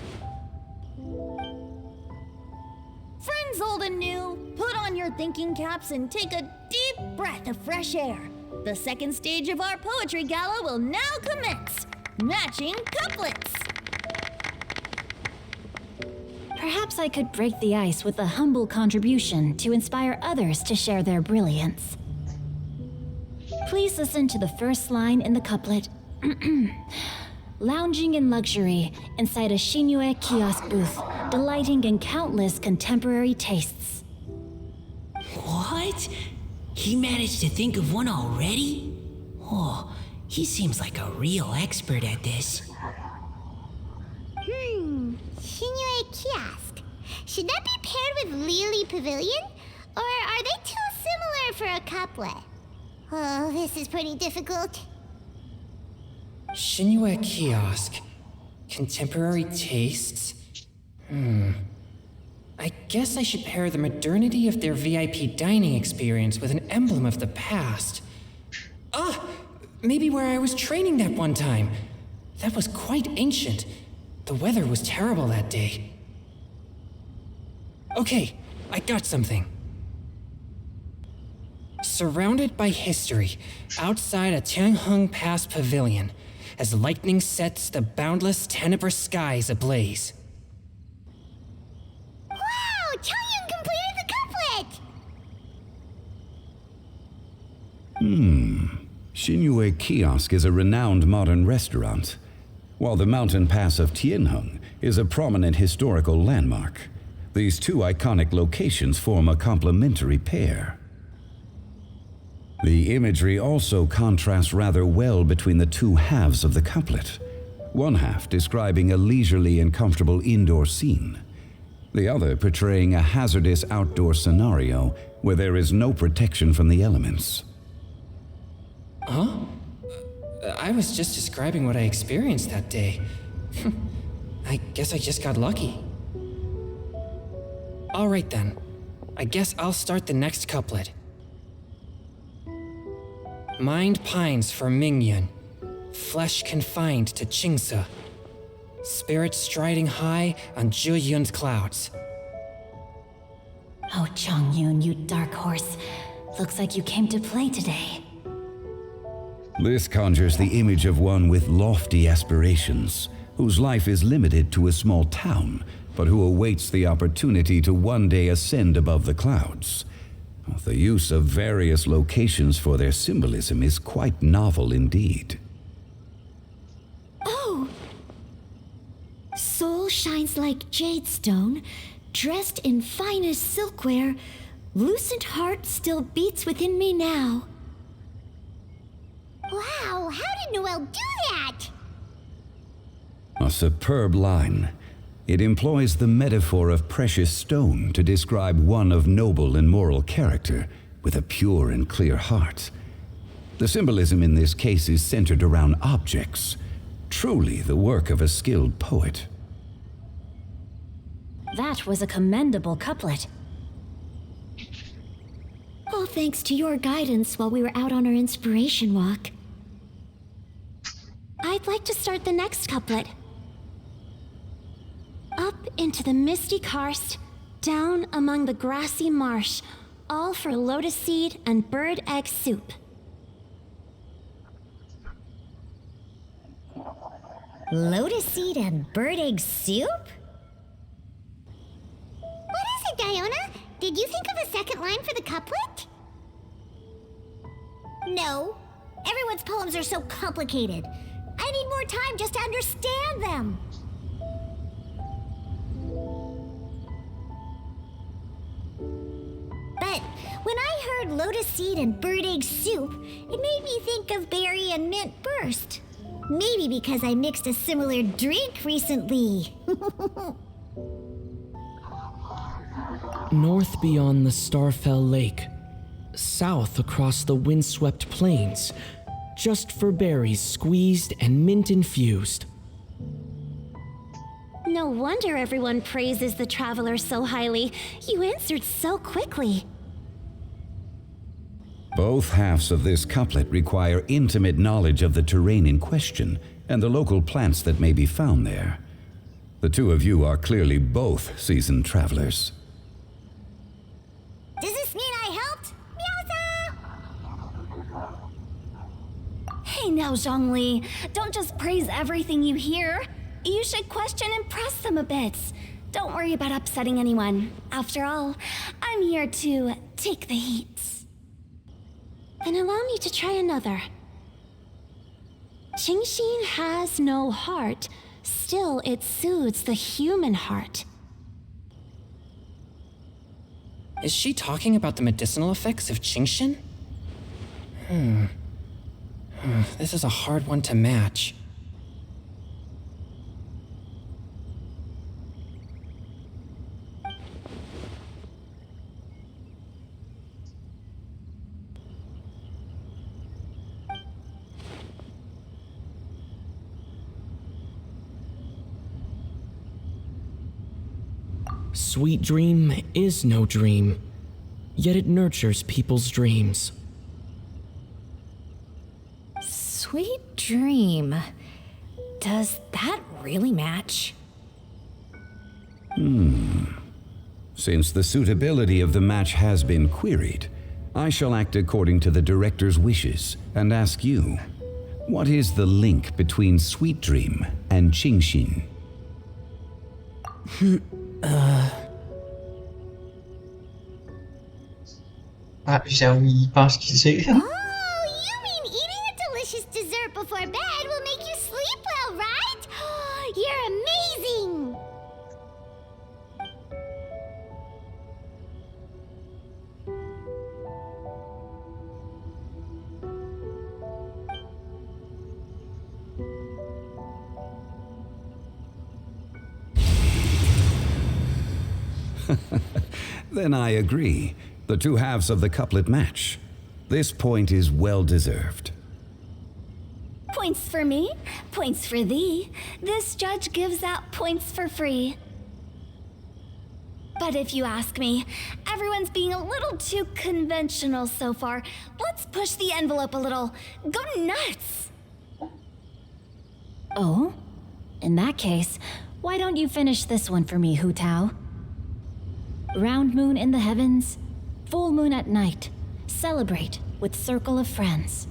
Friends old and new, put on your thinking caps and take a deep breath of fresh air. The second stage of our poetry gala will now commence. Matching couplets. Perhaps I could break the ice with a humble contribution to inspire others to share their brilliance. Please listen to the first line in the couplet. Lounging in luxury inside a Shinue kiosk booth, delighting in countless contemporary tastes. What? He managed to think of one already? Oh, he seems like a real expert at this. Shinue Kiosk. Should that be paired with Lily Pavilion? Or are they too similar for a couplet? Oh, this is pretty difficult. Shinue Kiosk. Contemporary tastes? I guess I should pair the modernity of their VIP dining experience with an emblem of the past. Maybe where I was training that one time. That was quite ancient. The weather was terrible that day. Okay, I got something. Surrounded by history, outside a Tianheng Pass pavilion, as lightning sets the boundless tenebrous skies ablaze. Wow! Chongyun completed the couplet! Shinue Kiosk is a renowned modern restaurant, while the mountain pass of Tianheng is a prominent historical landmark. These two iconic locations form a complementary pair. The imagery also contrasts rather well between the two halves of the couplet, one half describing a leisurely and comfortable indoor scene, the other portraying a hazardous outdoor scenario where there is no protection from the elements. Huh? I was just describing what I experienced that day. I guess I just got lucky. Alright then. I guess I'll start the next couplet. Mind pines for Mingyun, flesh confined to Qingse, spirit striding high on Zheyun's clouds. Oh, Chongyun, you dark horse. Looks like you came to play today. This conjures the image of one with lofty aspirations, whose life is limited to a small town, but who awaits the opportunity to one day ascend above the clouds. The use of various locations for their symbolism is quite novel indeed. Oh! Soul shines like jade stone, dressed in finest silkware. Lucent heart still beats within me now. Wow, how did Noel do that? A superb line. It employs the metaphor of precious stone to describe one of noble and moral character, with a pure and clear heart. The symbolism in this case is centered around objects, truly the work of a skilled poet. That was a commendable couplet. All thanks to your guidance while we were out on our inspiration walk. I'd like to start the next couplet. Up into the misty karst, down among the grassy marsh, all for lotus seed and bird egg soup. Lotus seed and bird egg soup? What is it, Diona? Did you think of a second line for the couplet? No. Everyone's poems are so complicated. I need more time just to understand them. But when I heard lotus seed and bird egg soup, it made me think of berry and mint burst. Maybe because I mixed a similar drink recently. North beyond the Starfell Lake, south across the windswept plains, just for berries squeezed and mint infused. No wonder everyone praises the traveler so highly. You answered so quickly. Both halves of this couplet require intimate knowledge of the terrain in question and the local plants that may be found there. The two of you are clearly both seasoned travelers. Does this mean I helped? Meowza! Hey now, Zhongli, don't just praise everything you hear. You should question and press them a bit. Don't worry about upsetting anyone. After all, I'm here to take the heat. Then allow me to try another. Qingxin has no heart, still it soothes the human heart. Is she talking about the medicinal effects of Qingxin? This is a hard one to match. Sweet dream is no dream, yet it nurtures people's dreams. Sweet dream. Does that really match? Since the suitability of the match has been queried, I shall act according to the director's wishes and ask you, what is the link between Sweet Dream and Qingxin? Ah, je sais pas ce qu'il sait. Oh, you mean eating a delicious dessert before bed will make you sleep well, right? You're amazing! Then I agree. The two halves of the couplet match. This point is well deserved. Points for me, points for thee. This judge gives out points for free. But if you ask me, everyone's being a little too conventional so far. Let's push the envelope a little. Go nuts! Oh? In that case, why don't you finish this one for me, Hu Tao? Round moon in the heavens, full moon at night. Celebrate with circle of friends.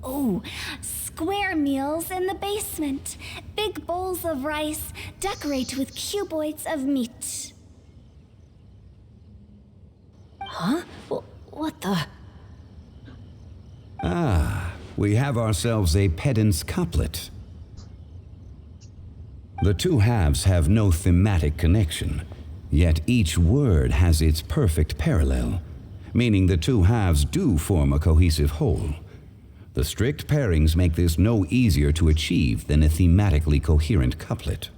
Oh, square meals in the basement. Big bowls of rice. Decorate with cuboids of meat. Huh? What the? Ah, we have ourselves a pedant's couplet. The two halves have no thematic connection, yet each word has its perfect parallel, meaning the two halves do form a cohesive whole. The strict pairings make this no easier to achieve than a thematically coherent couplet.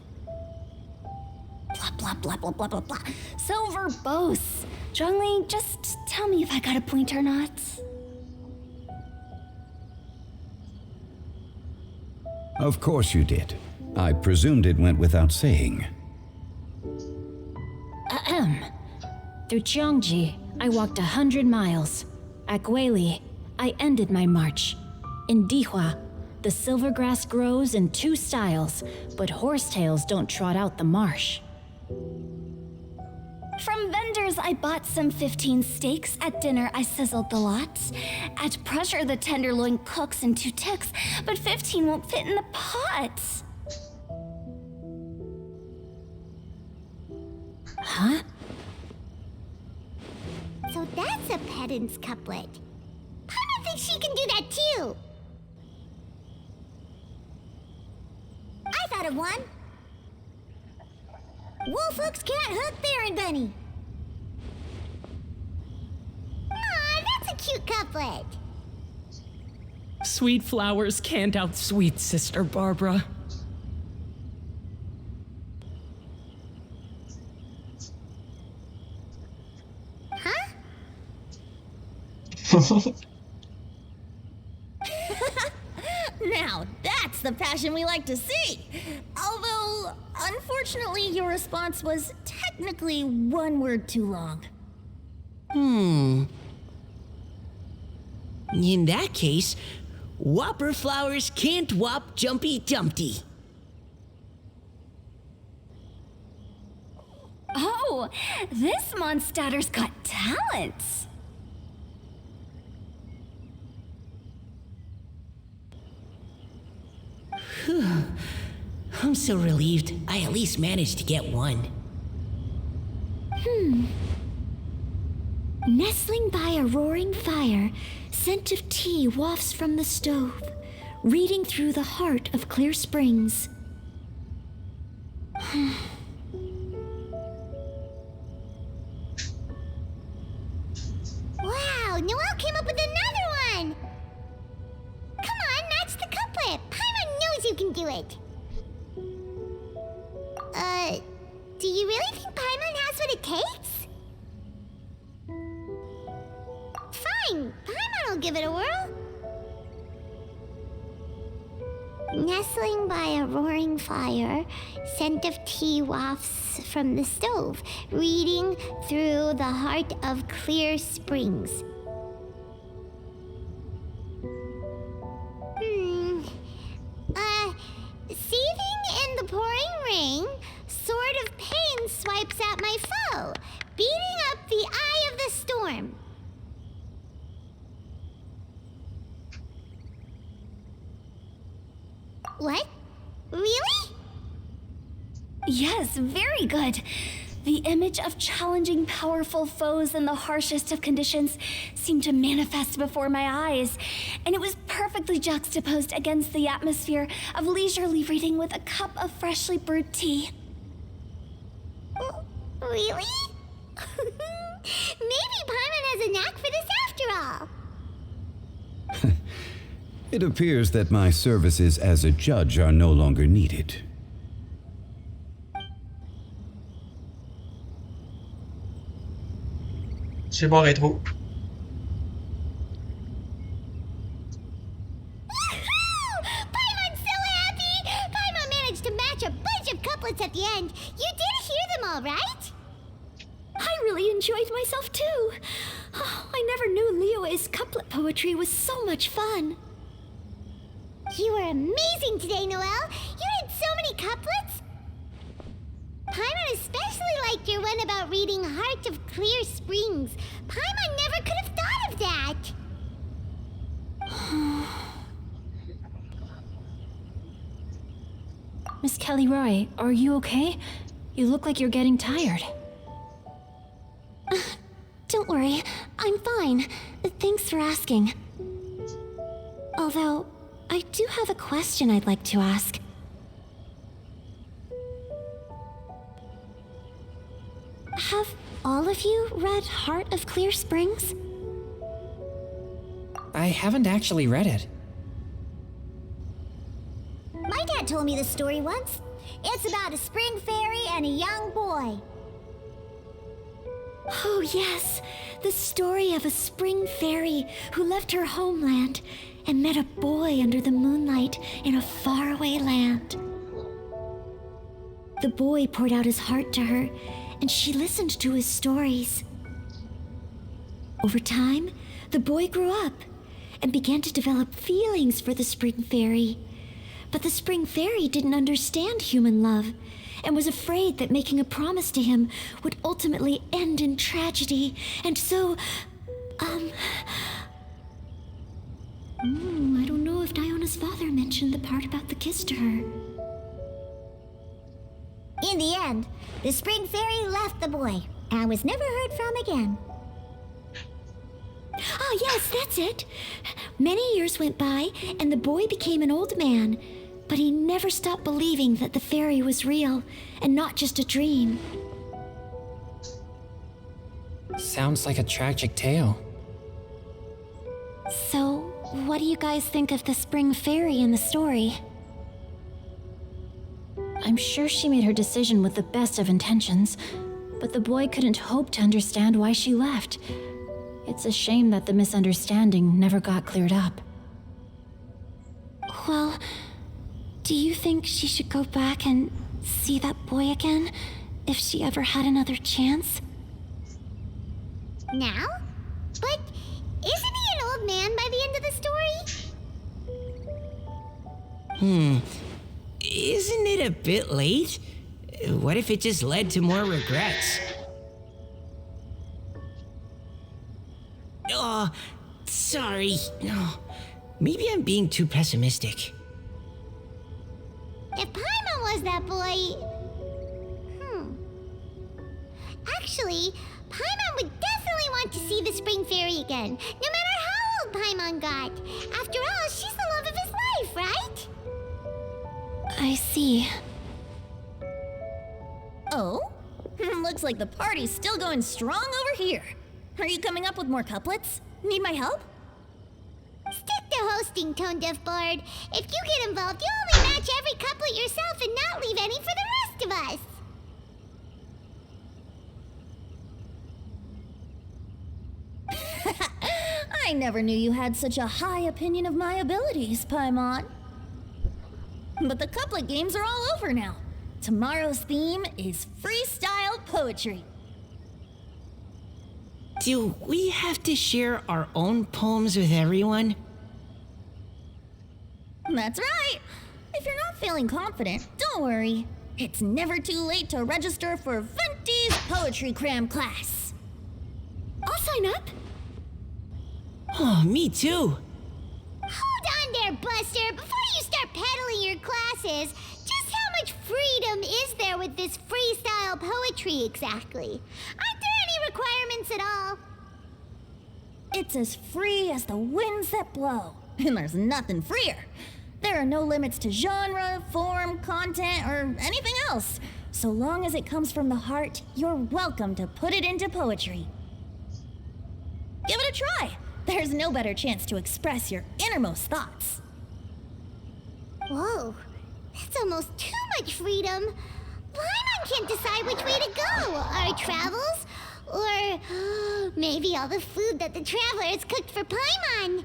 Blah, blah, blah, blah, blah, blah, blah. So verbose. Zhongli, just tell me if I got a point or not. Of course you did. I presumed it went without saying. Through Cheongji, I walked 100 miles. At Guili, I ended my march. In Dihua, the silver grass grows in 2 styles, but horsetails don't trot out the marsh. From vendors, I bought some 15 steaks. At dinner, I sizzled the lot. At pressure, the tenderloin cooks in 2 ticks, but 15 won't fit in the pot. Huh? So that's a pedant's couplet. Paimon thinks she can do that too. I thought of one. Wolf hooks can't hook Baron Bunny. Aw, that's a cute couplet. Sweet flowers can't outsweet Sister Barbara. Now, that's the passion we like to see. Although, unfortunately, your response was technically 1 word too long. In that case, Whopper flowers can't whop Jumpy Dumpty. Oh, this monster's got talents. I'm so relieved I at least managed to get one. Nestling by a roaring fire, scent of tea wafts from the stove, reading through the heart of clear springs. Wow, Noelle came up with another one! Come on, match the couplet. Paimon knows you can do it. Do you really think Paimon has what it takes? Fine, Paimon will give it a whirl. Nestling by a roaring fire, scent of tea wafts from the stove, reading through the heart of clear springs. Seething in the pouring rain, sword of pain swipes at my foe, beating up the eye of the storm. What? Really? Yes, very good. The image of challenging powerful foes in the harshest of conditions seemed to manifest before my eyes, and it was perfectly juxtaposed against the atmosphere of leisurely reading with a cup of freshly brewed tea. Really? Maybe Paimon has a knack for this after all. It appears that my services as a judge are no longer needed. C'est bon, rétro. Paimon's so happy! Paimon managed to match a bunch of couplets at the end. You did hear them all, right? I really enjoyed myself too. Oh, I never knew Liyue's couplet poetry was so much fun. You were amazing today, Noelle. You did so many couplets. Paimon especially liked your one about reading Heart of Clear Springs. Paimon never could have thought of that. Miss Kelly Roy, are you okay? You look like you're getting tired. Don't worry, I'm fine. Thanks for asking. Although, I do have a question I'd like to ask. Have all of you read Heart of Clear Springs? I haven't actually read it. My dad told me this story once. It's about a spring fairy and a young boy. Oh, yes. The story of a spring fairy who left her homeland and met a boy under the moonlight in a faraway land. The boy poured out his heart to her, and she listened to his stories. Over time, the boy grew up and began to develop feelings for the spring fairy. But the spring fairy didn't understand human love and was afraid that making a promise to him would ultimately end in tragedy. And so, I don't know if Diona's father mentioned the part about the kiss to her. In the end, the spring fairy left the boy and was never heard from again. Oh, yes, that's it. Many years went by, and the boy became an old man, but he never stopped believing that the fairy was real and not just a dream. Sounds like a tragic tale. So, what do you guys think of the spring fairy in the story? I'm sure she made her decision with the best of intentions, but the boy couldn't hope to understand why she left. It's a shame that the misunderstanding never got cleared up. Well, do you think she should go back and see that boy again if she ever had another chance? Now? But isn't he an old man by the end of the story? Isn't it a bit late? What if it just led to more regrets? Oh, sorry. No, maybe I'm being too pessimistic. If Paimon was that boy... Actually, Paimon would definitely want to see the spring fairy again, no matter how old Paimon got. After all, she's the love of his life, right? I see. Oh? Looks like the party's still going strong over here. Are you coming up with more couplets? Need my help? Stick to hosting, Tone Deaf Bard. If you get involved, you'll only match every couplet yourself and not leave any for the rest of us. I never knew you had such a high opinion of my abilities, Paimon. But the couplet games are all over now. Tomorrow's theme is freestyle poetry. Do we have to share our own poems with everyone? That's right. If you're not feeling confident, don't worry. It's never too late to register for Venti's Poetry Cram class. I'll sign up. Oh, me too. Hold on there, Buster. Before you start peddling your classes, just how much freedom is there with this freestyle poetry exactly? Aren't there any requirements at all? It's as free as the winds that blow, and there's nothing freer. There are no limits to genre, form, content, or anything else. So long as it comes from the heart, you're welcome to put it into poetry. Give it a try. There's no better chance to express your innermost thoughts. Whoa, that's almost too much freedom. Paimon can't decide which way to go. Our travels? Or maybe all the food that the travelers cooked for Paimon.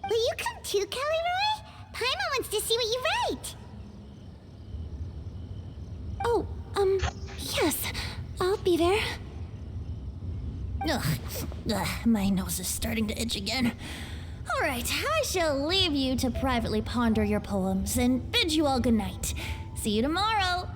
Will you come too, Kelly Roy? Paimon wants to see what you write. Oh, yes. I'll be there. Ugh, my nose is starting to itch again. All right, I shall leave you to privately ponder your poems and bid you all good night. See you tomorrow.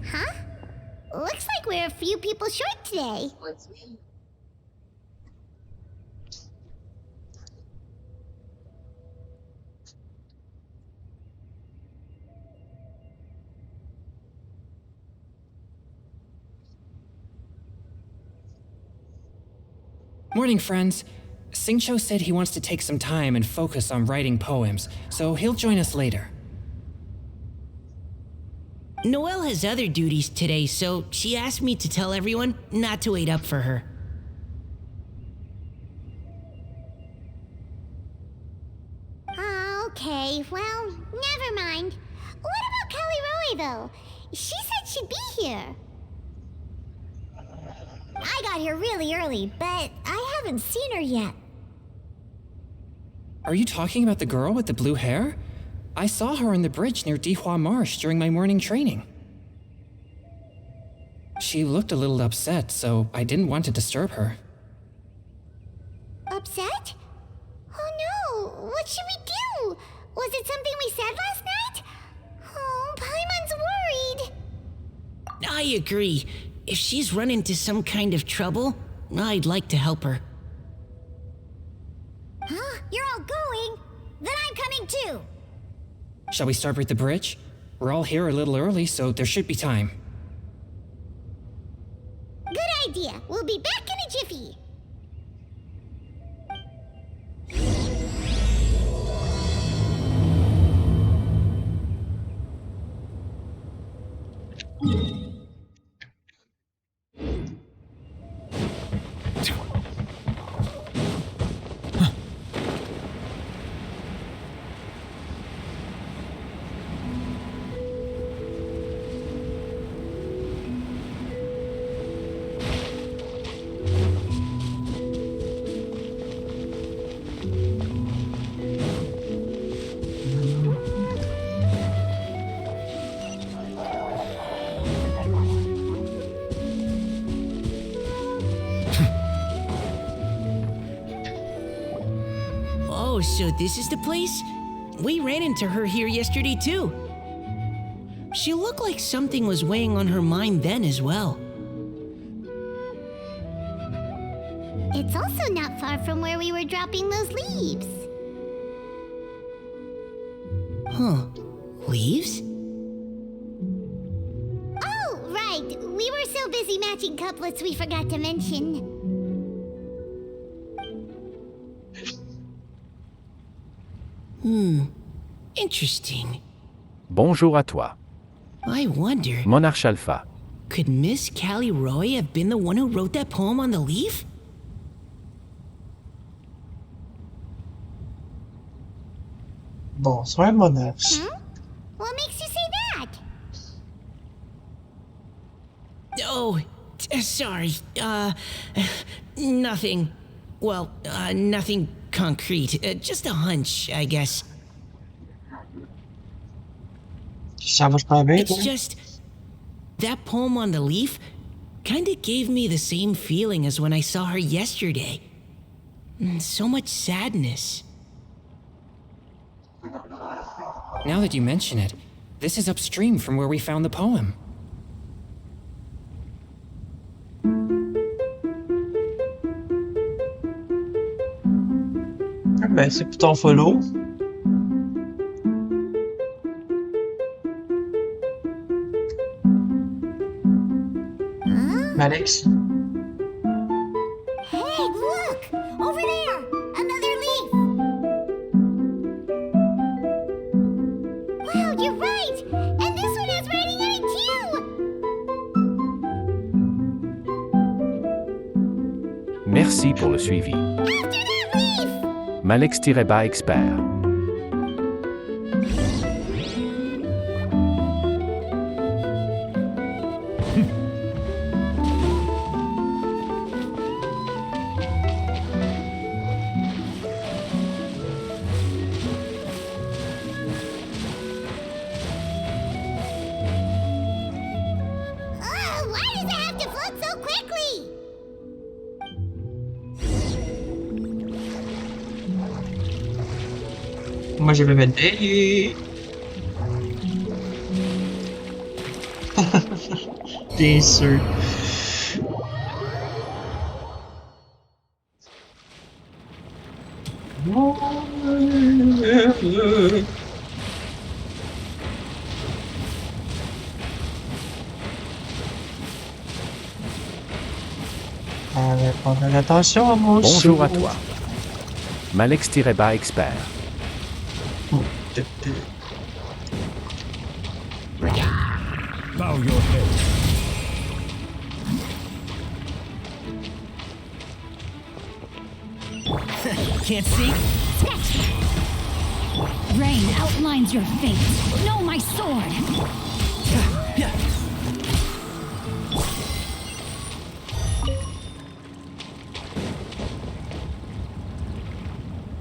Huh? Looks like we're a few people short today. Morning, friends. Singcho said he wants to take some time and focus on writing poems, so he'll join us later. Noelle has other duties today, so she asked me to tell everyone not to wait up for her. Okay, well, never mind. What about Kelly Roy, though? She said she'd be here. I got here really early, but I haven't seen her yet. Are you talking about the girl with the blue hair? I saw her on the bridge near Dihua Marsh during my morning training. She looked a little upset, so I didn't want to disturb her. Upset? Oh no, what should we do? Was it something we said last night? Oh, Paimon's worried. I agree. If she's run into some kind of trouble, I'd like to help her. Huh? You're all going? Then I'm coming too. Shall we start with the bridge? We're all here a little early, so there should be time. Good idea. We'll be back in a jiffy. Oh, so this is the place? We ran into her here yesterday, too. She looked like something was weighing on her mind then as well. It's also not far from where we were dropping those leaves. Huh. Leaves? Oh, right. We were so busy matching couplets we forgot to mention. Interesting. Bonjour à toi. I wonder, Monarch Alpha. could Miss Callie Roy have been the one who wrote that poem on the leaf? Bonsoir, Monarch. What makes you say that? Oh, sorry. Nothing. Well, nothing concrete. Just a hunch, I guess. Estavas para bem, It's just that poem on the leaf kind of gave me the same feeling as when I saw her yesterday. So much sadness. Now that you mention it, this is upstream from where we found the poem. Ben, c'est pour ton follow. Alex. Hey, look! Over there! Another leaf! Wow, you're right! And this one has writing on it too! Merci pour le suivi. After that leaf! Malex-expert. Why does it have to float so quickly? Moi, je vais m'aider. Bien sûr. Prendre attention à mon Bonjour à show. toi. Malex-expert. Bow your head. Can't see? Rain outlines your fate. Know my sword.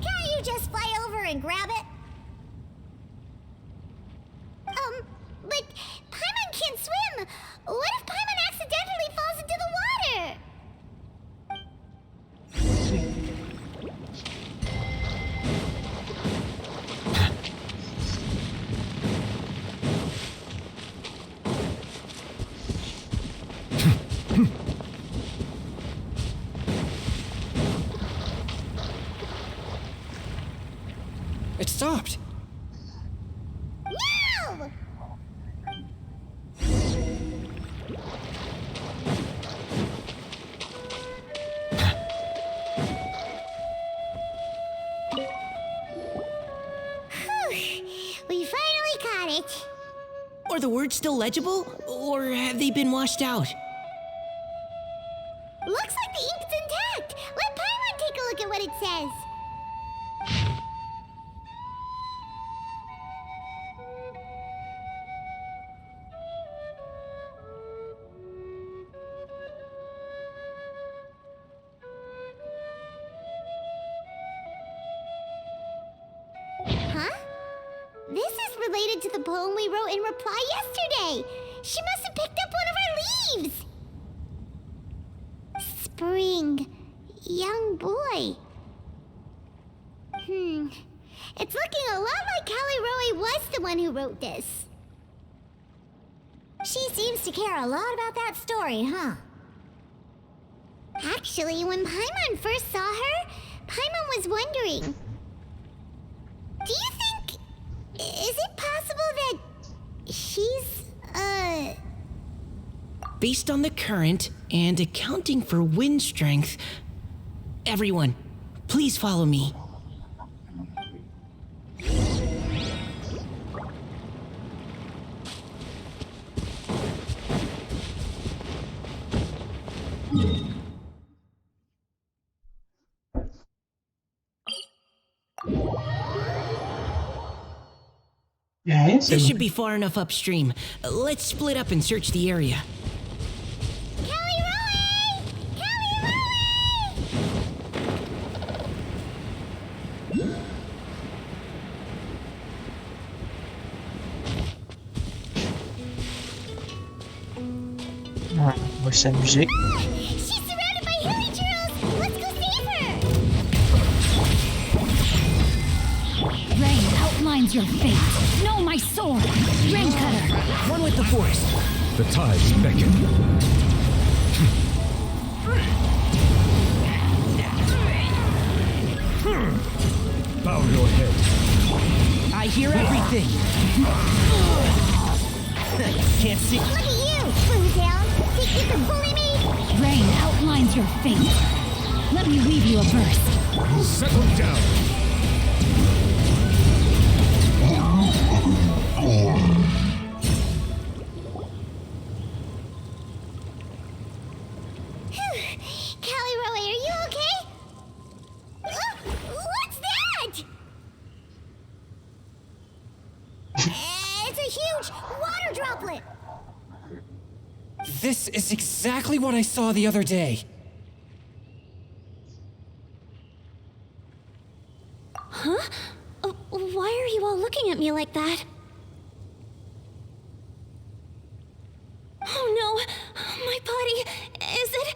Can't you just fly over and grab it? But Paimon can't swim. What if Paimon accidentally falls into the water? It stopped. No! We finally caught it. Are the words still legible? Or have they been washed out? Looks like the ink's intact. Let Paimon take a look at what it says. Huh? This is related to the poem we wrote in reply yesterday. She must have picked up one of our leaves. Spring. Young boy. It's looking a lot like Callie Rowe was the one who wrote this. She seems to care a lot about that story, huh? Actually, when Paimon first saw her, Paimon was wondering... Do you think... Is it possible that... she's... Based on the current and accounting for wind strength... Everyone, please follow me. Yeah, This should be far enough upstream. Let's split up and search the area. Callie Rowe! Callie Ouais, on va s'amuser. She's surrounded by hilly churros! Let's go save her! Rain outlines your fate. Know my sword. Rain cutter. One with the forest. The tides beckon. Bow your head. I hear everything. Can't see. Look at you, Boomtown! Think you can bully me? Rain outlines your fate. Let me weave you a verse. Settle down. Callie Rowe, are you okay? What's that? It's a huge water droplet! This is exactly what I saw the other day. Huh? Why are you all looking at me like that? Oh no! My body! Is it?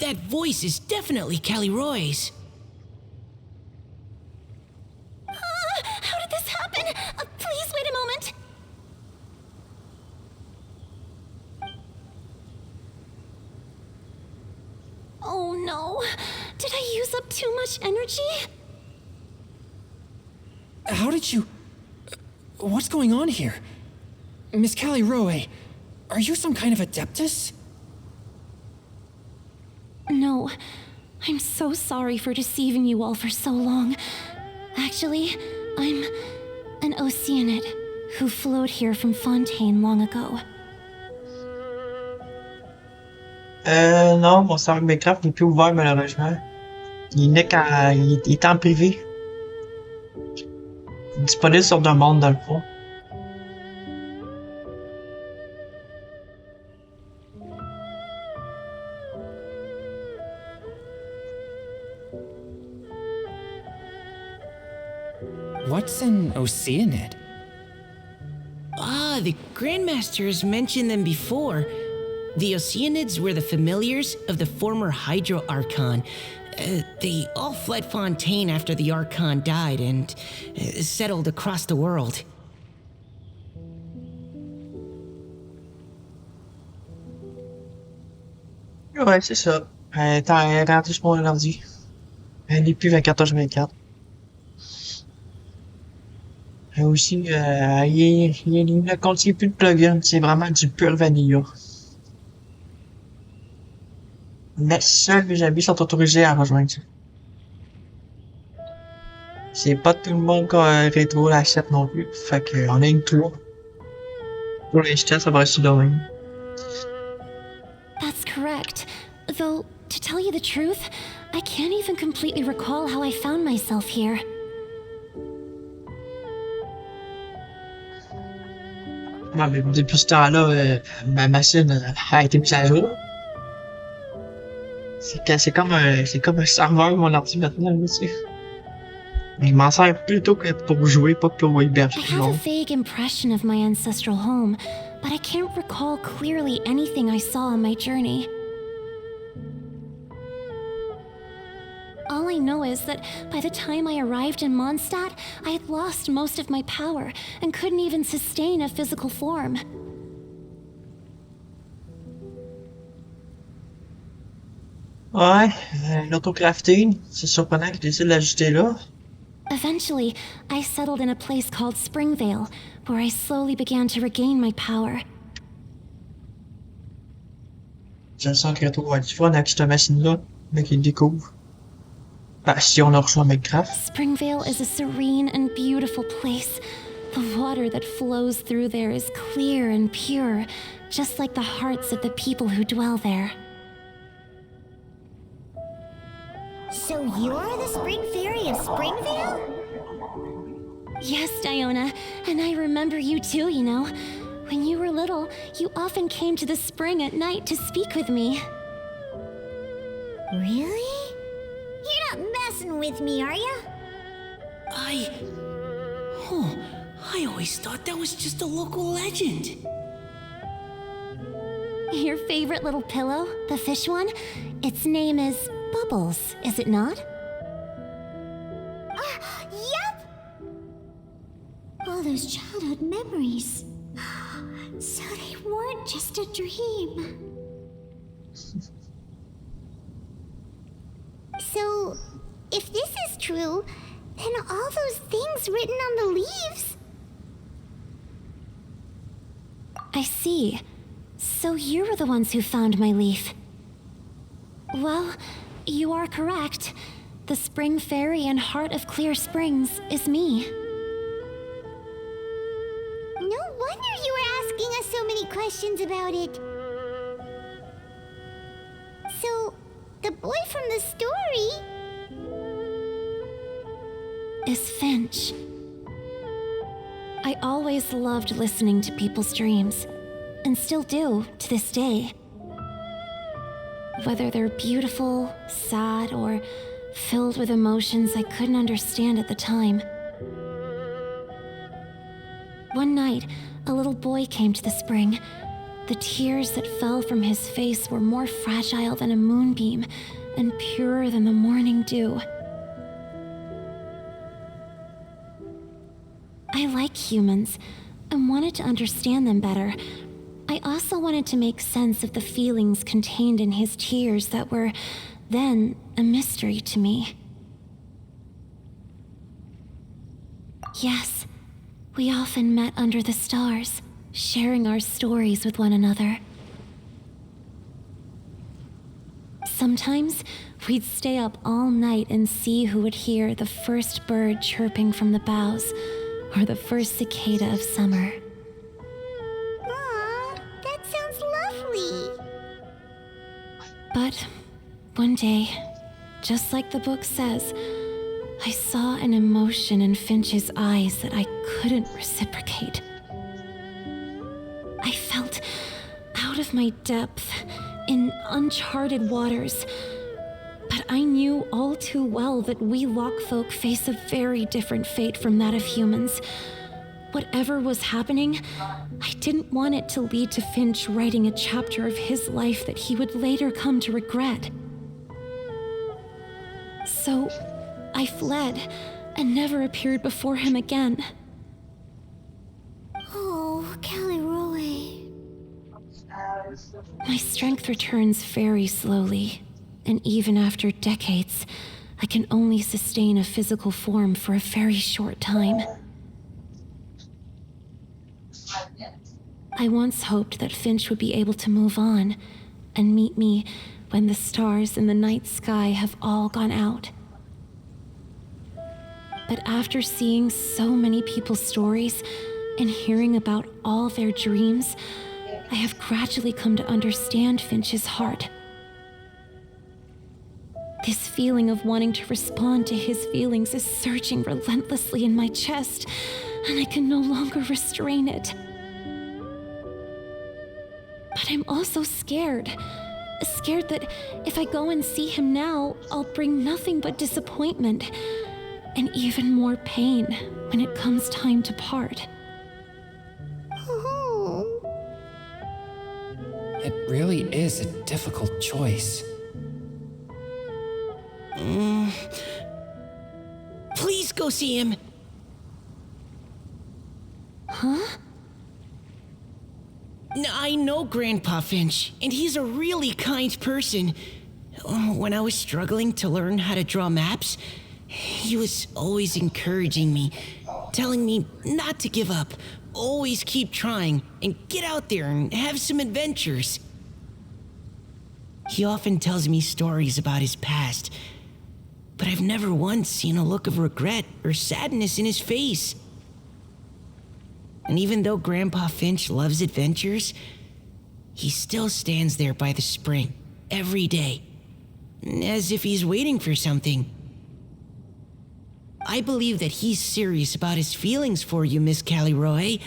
That voice is definitely Callie Roy's. How did this happen? Please wait a moment. Oh no! Did I use up too much energy? How did you... What's going on here? Miss Callie Rowe, are you some kind of adeptus? No. I'm so sorry for deceiving you all for so long. Actually, I'm an Oceanid who flowed here from Fontaine long ago. Non, mon serveur Minecraft n'est plus ouvert malheureusement. Il est en privé. Disponible sur demande dans le fond. What's an Oceanid? Ah, the Grandmasters mentioned them before. The Oceanids were the familiars of the former Hydro Archon. They all fled Fontaine after the Archon died and settled across the world. Ouais, c'est ça. Elle est rentrée sur mon ordi. Elle n'est plus 24h/24. Et aussi, il ne contient plus de plugins, c'est vraiment du pur vanilla. Mais seuls mes amis sont autorisés à rejoindre ça. C'est pas tout le monde qui rétro l'achète non plus, fait que on a une tour. Pour l'instant, ça va rester de même. That's correct. Though, to tell you the truth, I can't even completely recall how I found myself here. Ouais, mais depuis ce temps-là, ma machine a été mise à jour. C'est comme un serveur mon ordi maintenant, là, tu sais. Mais je m'en sers plutôt que pour jouer, pas pour héberger I tout le have a monde. vague impression of my ancestral home, but I can't recall clearly anything I saw on my journey. know is that by the time I arrived in Mondstadt, I had lost most of my power and couldn't even sustain a physical form. Ouais, l'autocrafting, c'est surprenant qu'ils décident de l'ajouter là. Eventually, I settled in a place called Springvale, where I slowly began to regain my power. Je sens que Reto va être fun avec cette machine-là, mais qu'il découvre. Bah, si on a reçoit Minecraft. Springvale is a serene and beautiful place. The water that flows through there is clear and pure, just like the hearts of the people who dwell there. So you're the Spring Fairy of Springvale? Yes, Diona, and I remember you too, you know. When you were little, you often came to the spring at night to speak with me. Really? You're not messing with me, are you? I always thought that was just a local legend. Your favorite little pillow, the fish one? Its name is Bubbles, is it not? Yep! All those childhood memories. So they weren't just a dream. So, if this is true, then all those things written on the leaves... I see. So you were the ones who found my leaf. Well, you are correct. The Spring Fairy and Heart of Clear Springs is me. No wonder you were asking us so many questions about it. So, the boy from the story... is Finch. I always loved listening to people's dreams, and still do to this day. Whether they're beautiful, sad, or filled with emotions I couldn't understand at the time. One night, a little boy came to the spring. The tears that fell from his face were more fragile than a moonbeam, and purer than the morning dew. I like humans, and wanted to understand them better. I also wanted to make sense of the feelings contained in his tears that were, then, a mystery to me. Yes, we often met under the stars, sharing our stories with one another. Sometimes, we'd stay up all night and see who would hear the first bird chirping from the boughs, or the first cicada of summer. Aw, that sounds lovely. But one day, just like the book says, I saw an emotion in Finch's eyes that I couldn't reciprocate. I felt out of my depth, in uncharted waters. But I knew all too well that we Lockfolk face a very different fate from that of humans. Whatever was happening, I didn't want it to lead to Finch writing a chapter of his life that he would later come to regret. So, I fled, and never appeared before him again. Oh, Caliroe. My strength returns very slowly, and even after decades, I can only sustain a physical form for a very short time. I once hoped that Finch would be able to move on, and meet me when the stars in the night sky have all gone out. But after seeing so many people's stories, and hearing about all their dreams, I have gradually come to understand Finch's heart. This feeling of wanting to respond to his feelings is surging relentlessly in my chest, and I can no longer restrain it. But I'm also scared. Scared that if I go and see him now, I'll bring nothing but disappointment, and even more pain when it comes time to part. It really is a difficult choice. go see him. Huh? I know Grandpa Finch, and he's a really kind person. When I was struggling to learn how to draw maps, he was always encouraging me, telling me not to give up, always keep trying, and get out there and have some adventures. He often tells me stories about his past, but I've never once seen a look of regret or sadness in his face. And even though Grandpa Finch loves adventures, he still stands there by the spring every day, as if he's waiting for something. I believe that he's serious about his feelings for you, Miss Callie Roy.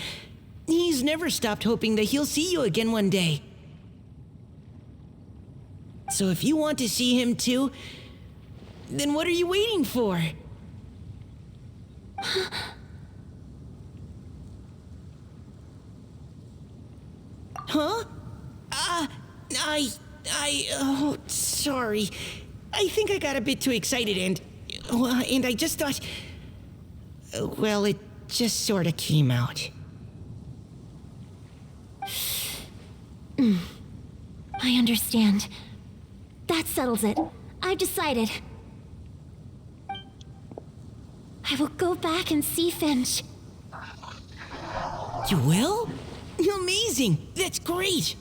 He's never stopped hoping that he'll see you again one day. So if you want to see him too, then what are you waiting for? Huh? Oh, sorry. I think I got a bit too excited and I just thought, well, it just sort of came out. I understand. That settles it. I've decided. I will go back and see Finch. You will? Amazing! That's great!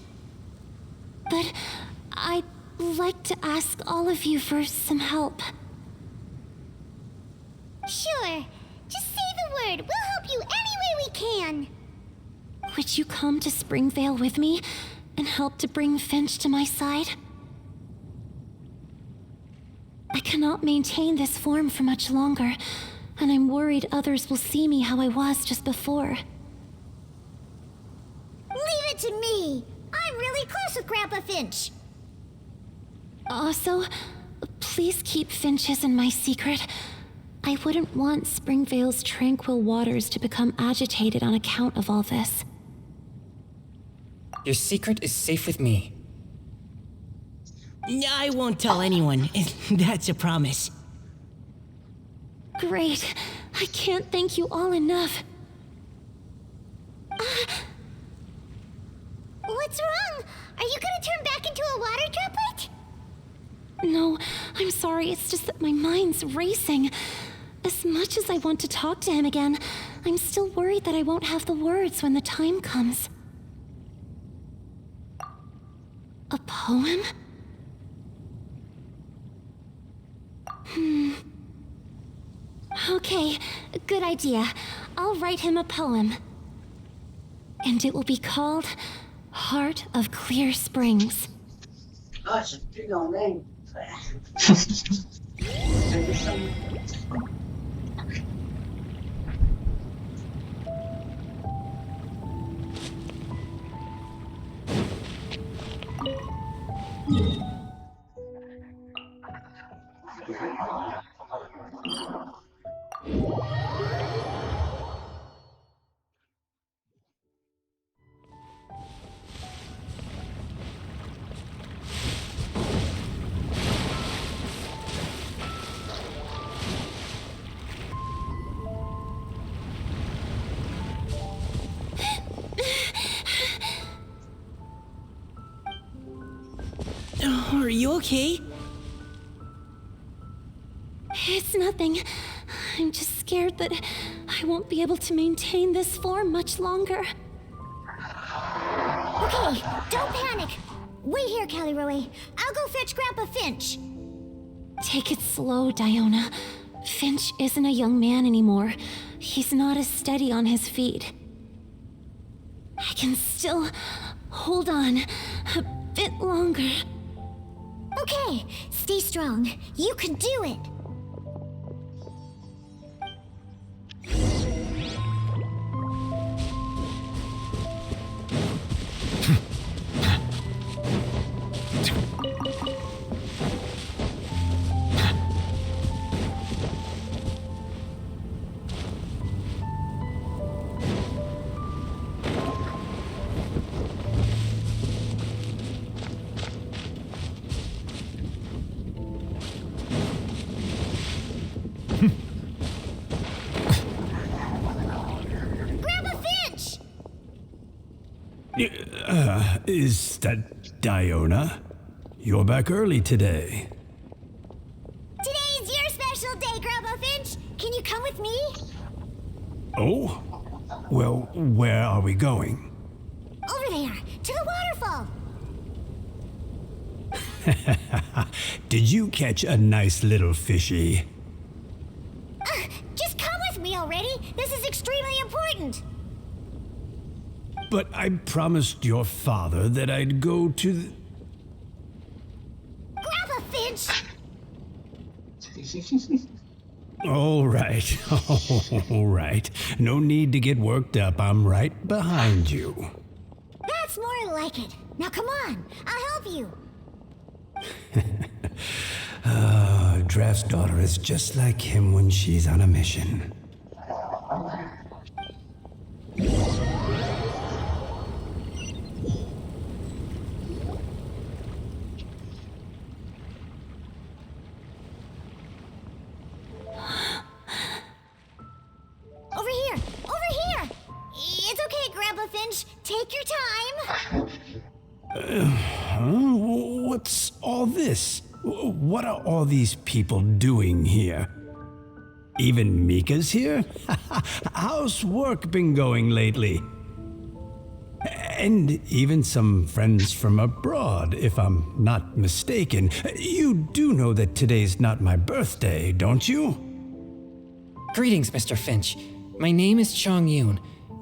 But I'd like to ask all of you for some help. Sure. Just say the word. We'll help you any way we can. Would you come to Springvale with me and help to bring Finch to my side? I cannot maintain this form for much longer, and I'm worried others will see me how I was just before. Leave it to me. I'm really close with Grandpa Finch. Also, please keep Finch's in my secret. I wouldn't want Springvale's tranquil waters to become agitated on account of all this. Your secret is safe with me. I won't tell anyone. That's a promise. Great. I can't thank you all enough. What's wrong? Are you gonna turn back into a water droplet? No, I'm sorry. It's just that my mind's racing. As much as I want to talk to him again, I'm still worried that I won't have the words when the time comes. A poem? Okay, good idea. I'll write him a poem. And it will be called Heart of Clear Springs. Are you okay? It's nothing. I'm just scared that I won't be able to maintain this form much longer. Okay, don't panic. Wait here, Callie Roy. I'll go fetch Grandpa Finch. Take it slow, Diona. Finch isn't a young man anymore. He's not as steady on his feet. I can still hold on a bit longer. Okay, stay strong. You can do it. Is that Diona? You're back early today. Today's your special day, Grandpa Finch. Can you come with me? Oh? Well, where are we going? Over there, to the waterfall. Did you catch a nice little fishy? Just come with me already. This is extremely important. But I promised your father that I'd go to the... Grandpa Finch! All right, all right. No need to get worked up. I'm right behind you. That's more like it. Now come on, I'll help you. Draft's daughter is just like him when she's on a mission. Over here! Over here! It's okay, Grandpa Finch. Take your time. What's all this? What are all these people doing here? Even Mika's here? How's work been going lately? And even some friends from abroad, if I'm not mistaken. You do know that today's not my birthday, don't you? Greetings, Mr. Finch. My name is Chong Yoon.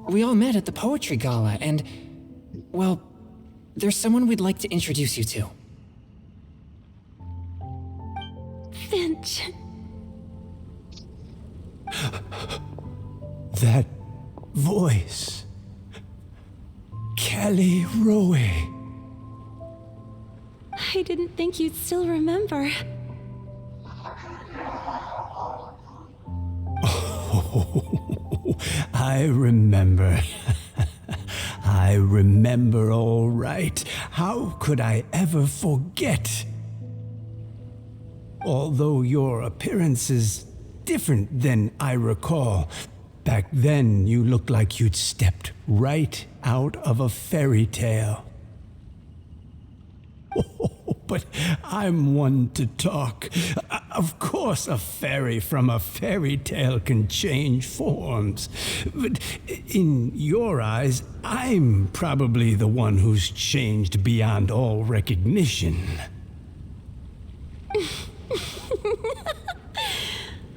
We all met at the poetry gala, and, well, there's someone we'd like to introduce you to. Finch. That voice. Kelly Rowe. I didn't think you'd still remember. Oh, I remember. I remember all right. How could I ever forget? Although your appearance is different than I recall, back then you looked like you'd stepped right out of a fairy tale. Oh, but I'm one to talk. Of course a fairy from a fairy tale can change forms. But in your eyes, I'm probably the one who's changed beyond all recognition.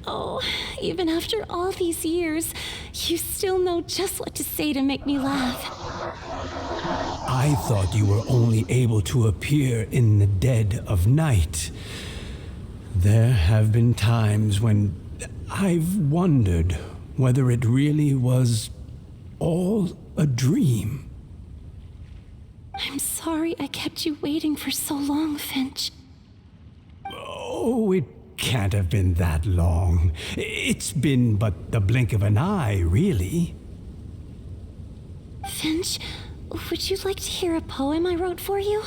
Oh, even after all these years, you still know just what to say to make me laugh. I thought you were only able to appear in the dead of night. There have been times when I've wondered whether it really was all a dream. I'm sorry I kept you waiting for so long, Finch. Oh, it can't have been that long. It's been but the blink of an eye, really. Finch, would you like to hear a poem I wrote for you?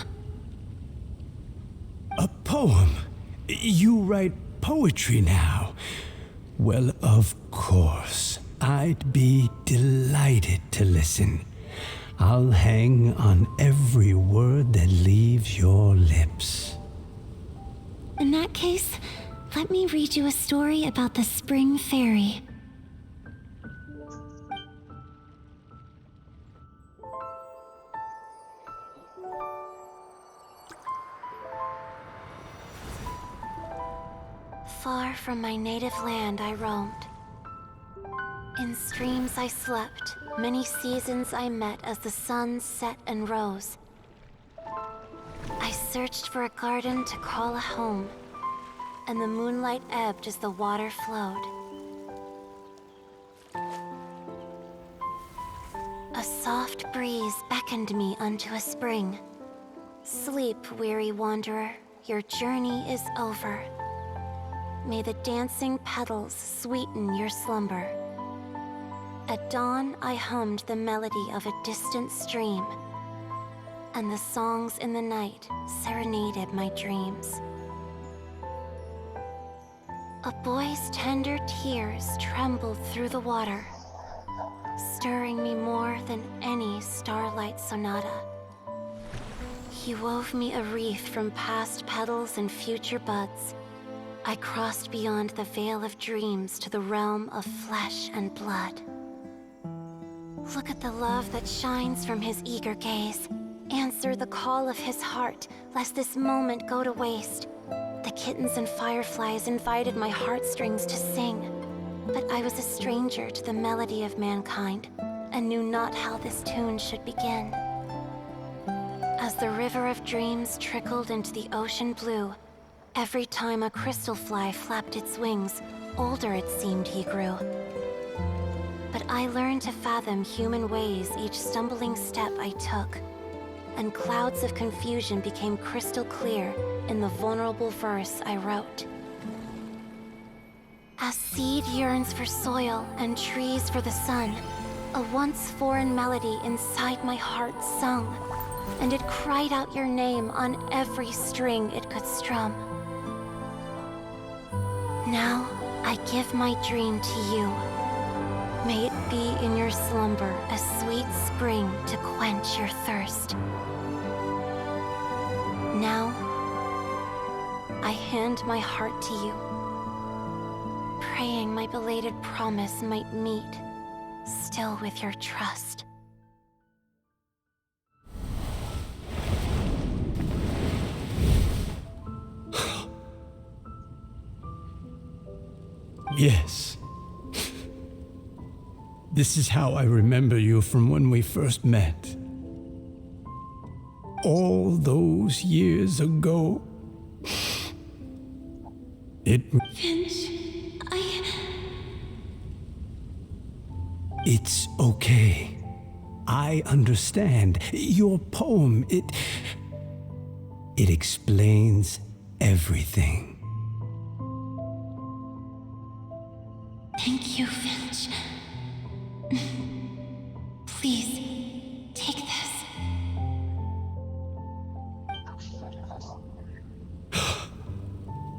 A poem? You write poetry now? Well, of course. I'd be delighted to listen. I'll hang on every word that leaves your lips. In that case, let me read you a story about the Spring Fairy. Far from my native land I roamed. In streams I slept, many seasons I met as the sun set and rose. I searched for a garden to call a home, and the moonlight ebbed as the water flowed. A soft breeze beckoned me unto a spring. Sleep, weary wanderer, your journey is over. May the dancing petals sweeten your slumber. At dawn, I hummed the melody of a distant stream, and the songs in the night serenaded my dreams. A boy's tender tears trembled through the water, stirring me more than any starlight sonata. He wove me a wreath from past petals and future buds. I crossed beyond the veil of dreams to the realm of flesh and blood. Look at the love that shines from his eager gaze. Answer the call of his heart, lest this moment go to waste. The kittens and fireflies invited my heartstrings to sing, but I was a stranger to the melody of mankind, and knew not how this tune should begin. As the river of dreams trickled into the ocean blue, every time a crystal fly flapped its wings, older it seemed he grew. But I learned to fathom human ways each stumbling step I took, and clouds of confusion became crystal clear in the vulnerable verse I wrote. As seed yearns for soil and trees for the sun, a once foreign melody inside my heart sung, and it cried out your name on every string it could strum. Now I give my dream to you. May it be in your slumber a sweet spring to quench your thirst. Now, I hand my heart to you, praying my belated promise might meet, still with your trust. Yes. This is how I remember you from when we first met. All those years ago. Finch, It's okay. I understand. Your poem, it explains everything. Thank you, Finch. Please, take this.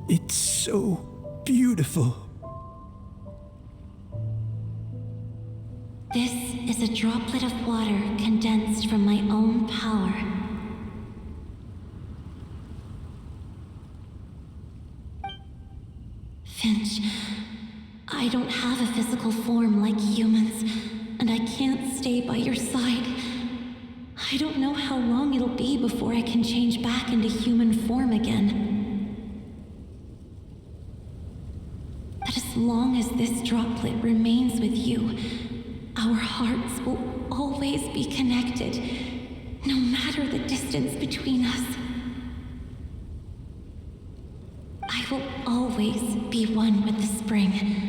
It's so beautiful. This is a droplet of water condensed from my own power. Finch, I don't have a physical form like humans, and I can't stay by your side. I don't know how long it'll be before I can change back into human form again. But as long as this droplet remains with you, our hearts will always be connected, no matter the distance between us. I will always be one with the spring.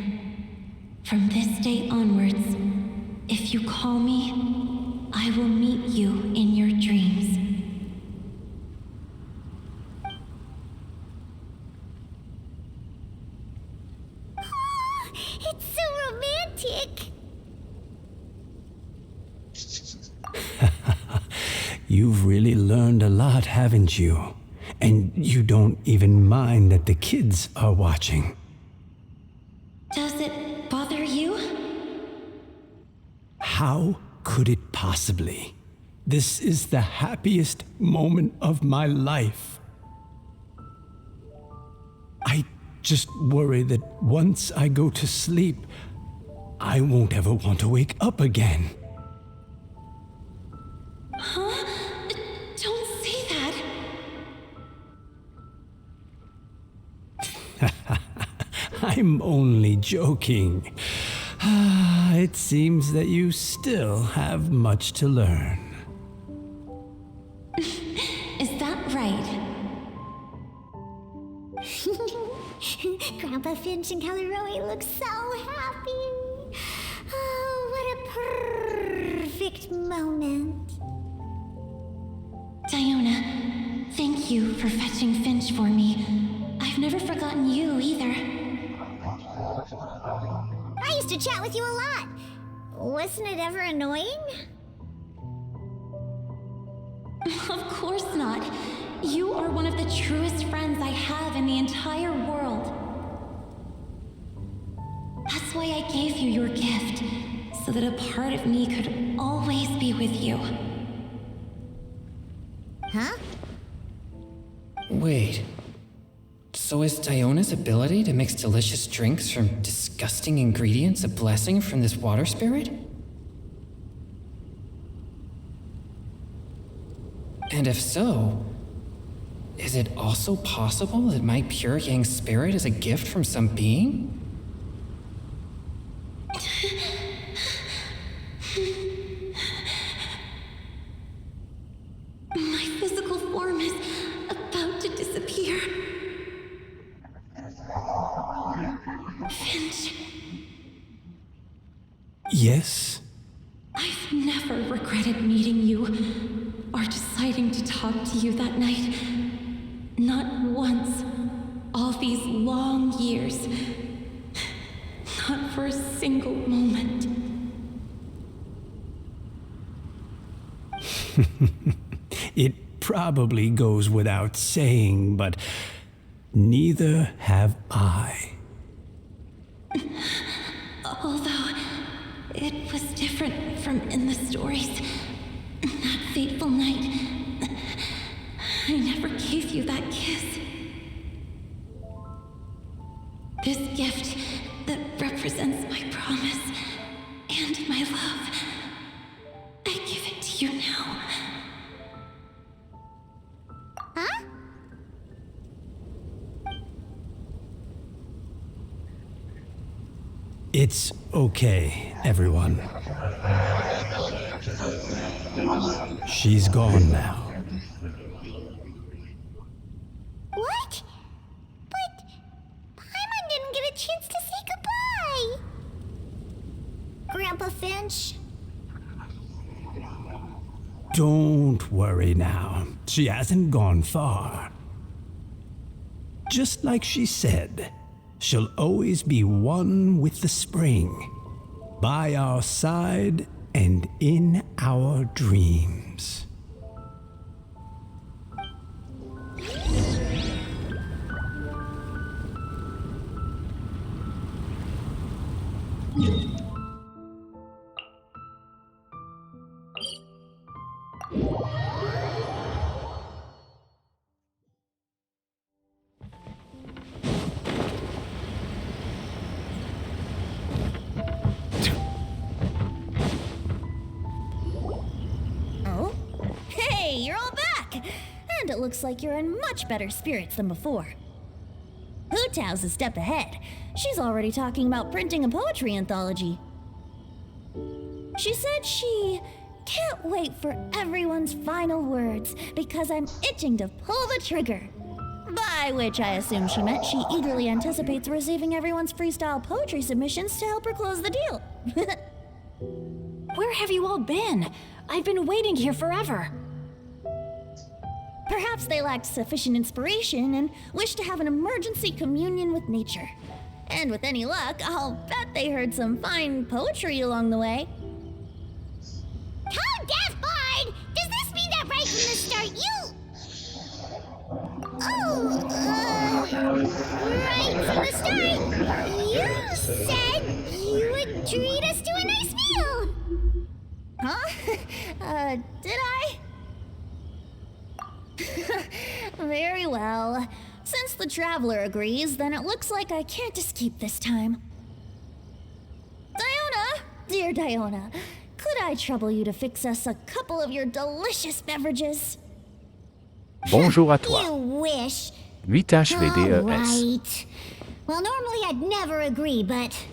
From this day onwards, if you call me, I will meet you in your dreams. Oh, it's so romantic. You've really learned a lot, haven't you? And you don't even mind that the kids are watching. Does it bother you? How could it possibly? This is the happiest moment of my life. I just worry that once I go to sleep, I won't ever want to wake up again. Huh? Don't say that. I'm only joking. It seems that you still have much to learn. Is that right? Grandpa Finch and Caleroe look so happy. Oh, what a perfect moment. Diona, thank you for fetching Finch for me. I've never forgotten you either. I used to chat with you a lot. Wasn't it ever annoying? Of course not. You are one of the truest friends I have in the entire world. That's why I gave you your gift, so that a part of me could always be with you. Huh? Wait. So is Diona's ability to mix delicious drinks from disgusting ingredients a blessing from this water spirit? And if so, is it also possible that my pure yang spirit is a gift from some being? My physical form is about to disappear. Finch, Yes? I've never regretted meeting you or deciding to talk to you that night. Not once. All these long years. Not for a single moment. It probably goes without saying, but neither have I. Although it was different from in the stories. That fateful night, I never gave you that kiss. This gift that represents my promise and my love, I give it to you now. Huh? It's okay, everyone. She's gone now. What? But Paimon didn't get a chance to say goodbye. Grandpa Finch? Don't worry now. She hasn't gone far. Just like she said, she'll always be one with the spring, by our side and in our dreams. Oh? Hey, you're all back! And it looks like you're in much better spirits than before. Hu Tao's a step ahead. She's already talking about printing a poetry anthology. She said she can't wait for everyone's final words because I'm itching to pull the trigger. By which I assume she meant she eagerly anticipates receiving everyone's freestyle poetry submissions to help her close the deal. Where have you all been? I've been waiting here forever. Perhaps they lacked sufficient inspiration and wished to have an emergency communion with nature. And with any luck, I'll bet they heard some fine poetry along the way. How deaf Bard! Does this mean that right from the start you... Oh, right from the start, you said you would treat us to a nice meal! Huh? Did I? Very well. Since the traveler agrees, then it looks like I can't escape this time. Diona! Dear Diona, could I trouble you to fix us a couple of your delicious beverages? Bonjour à toi. You wish. 8HVDES. Right. Well, normally I'd never agree, but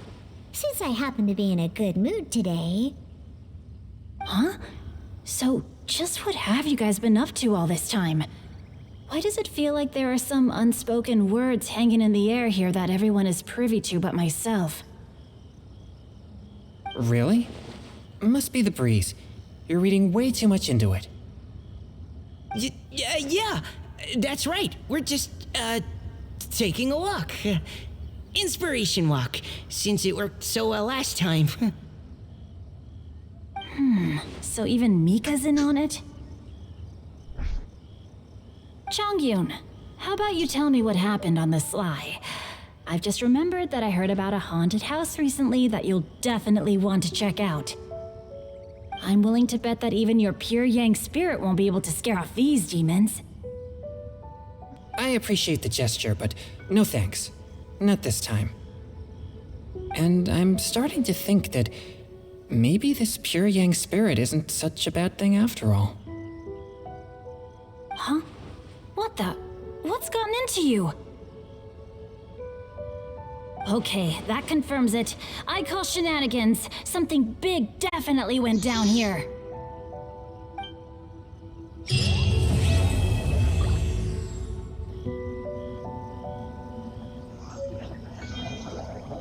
since I happen to be in a good mood today... Huh? So, just what have you guys been up to all this time? Why does it feel like there are some unspoken words hanging in the air here that everyone is privy to but myself? Really? Must be the breeze. You're reading way too much into it. Yeah, that's right. We're just, taking a walk. Inspiration walk, since it worked so well last time. So even Mika's in on it? Chongyun, how about you tell me what happened on the sly? I've just remembered that I heard about a haunted house recently that you'll definitely want to check out. I'm willing to bet that even your pure yang spirit won't be able to scare off these demons. I appreciate the gesture, but no thanks. Not this time. And I'm starting to think that maybe this pure yang spirit isn't such a bad thing after all. Huh? What the? What's gotten into you? Okay, that confirms it. I call shenanigans. Something big definitely went down here.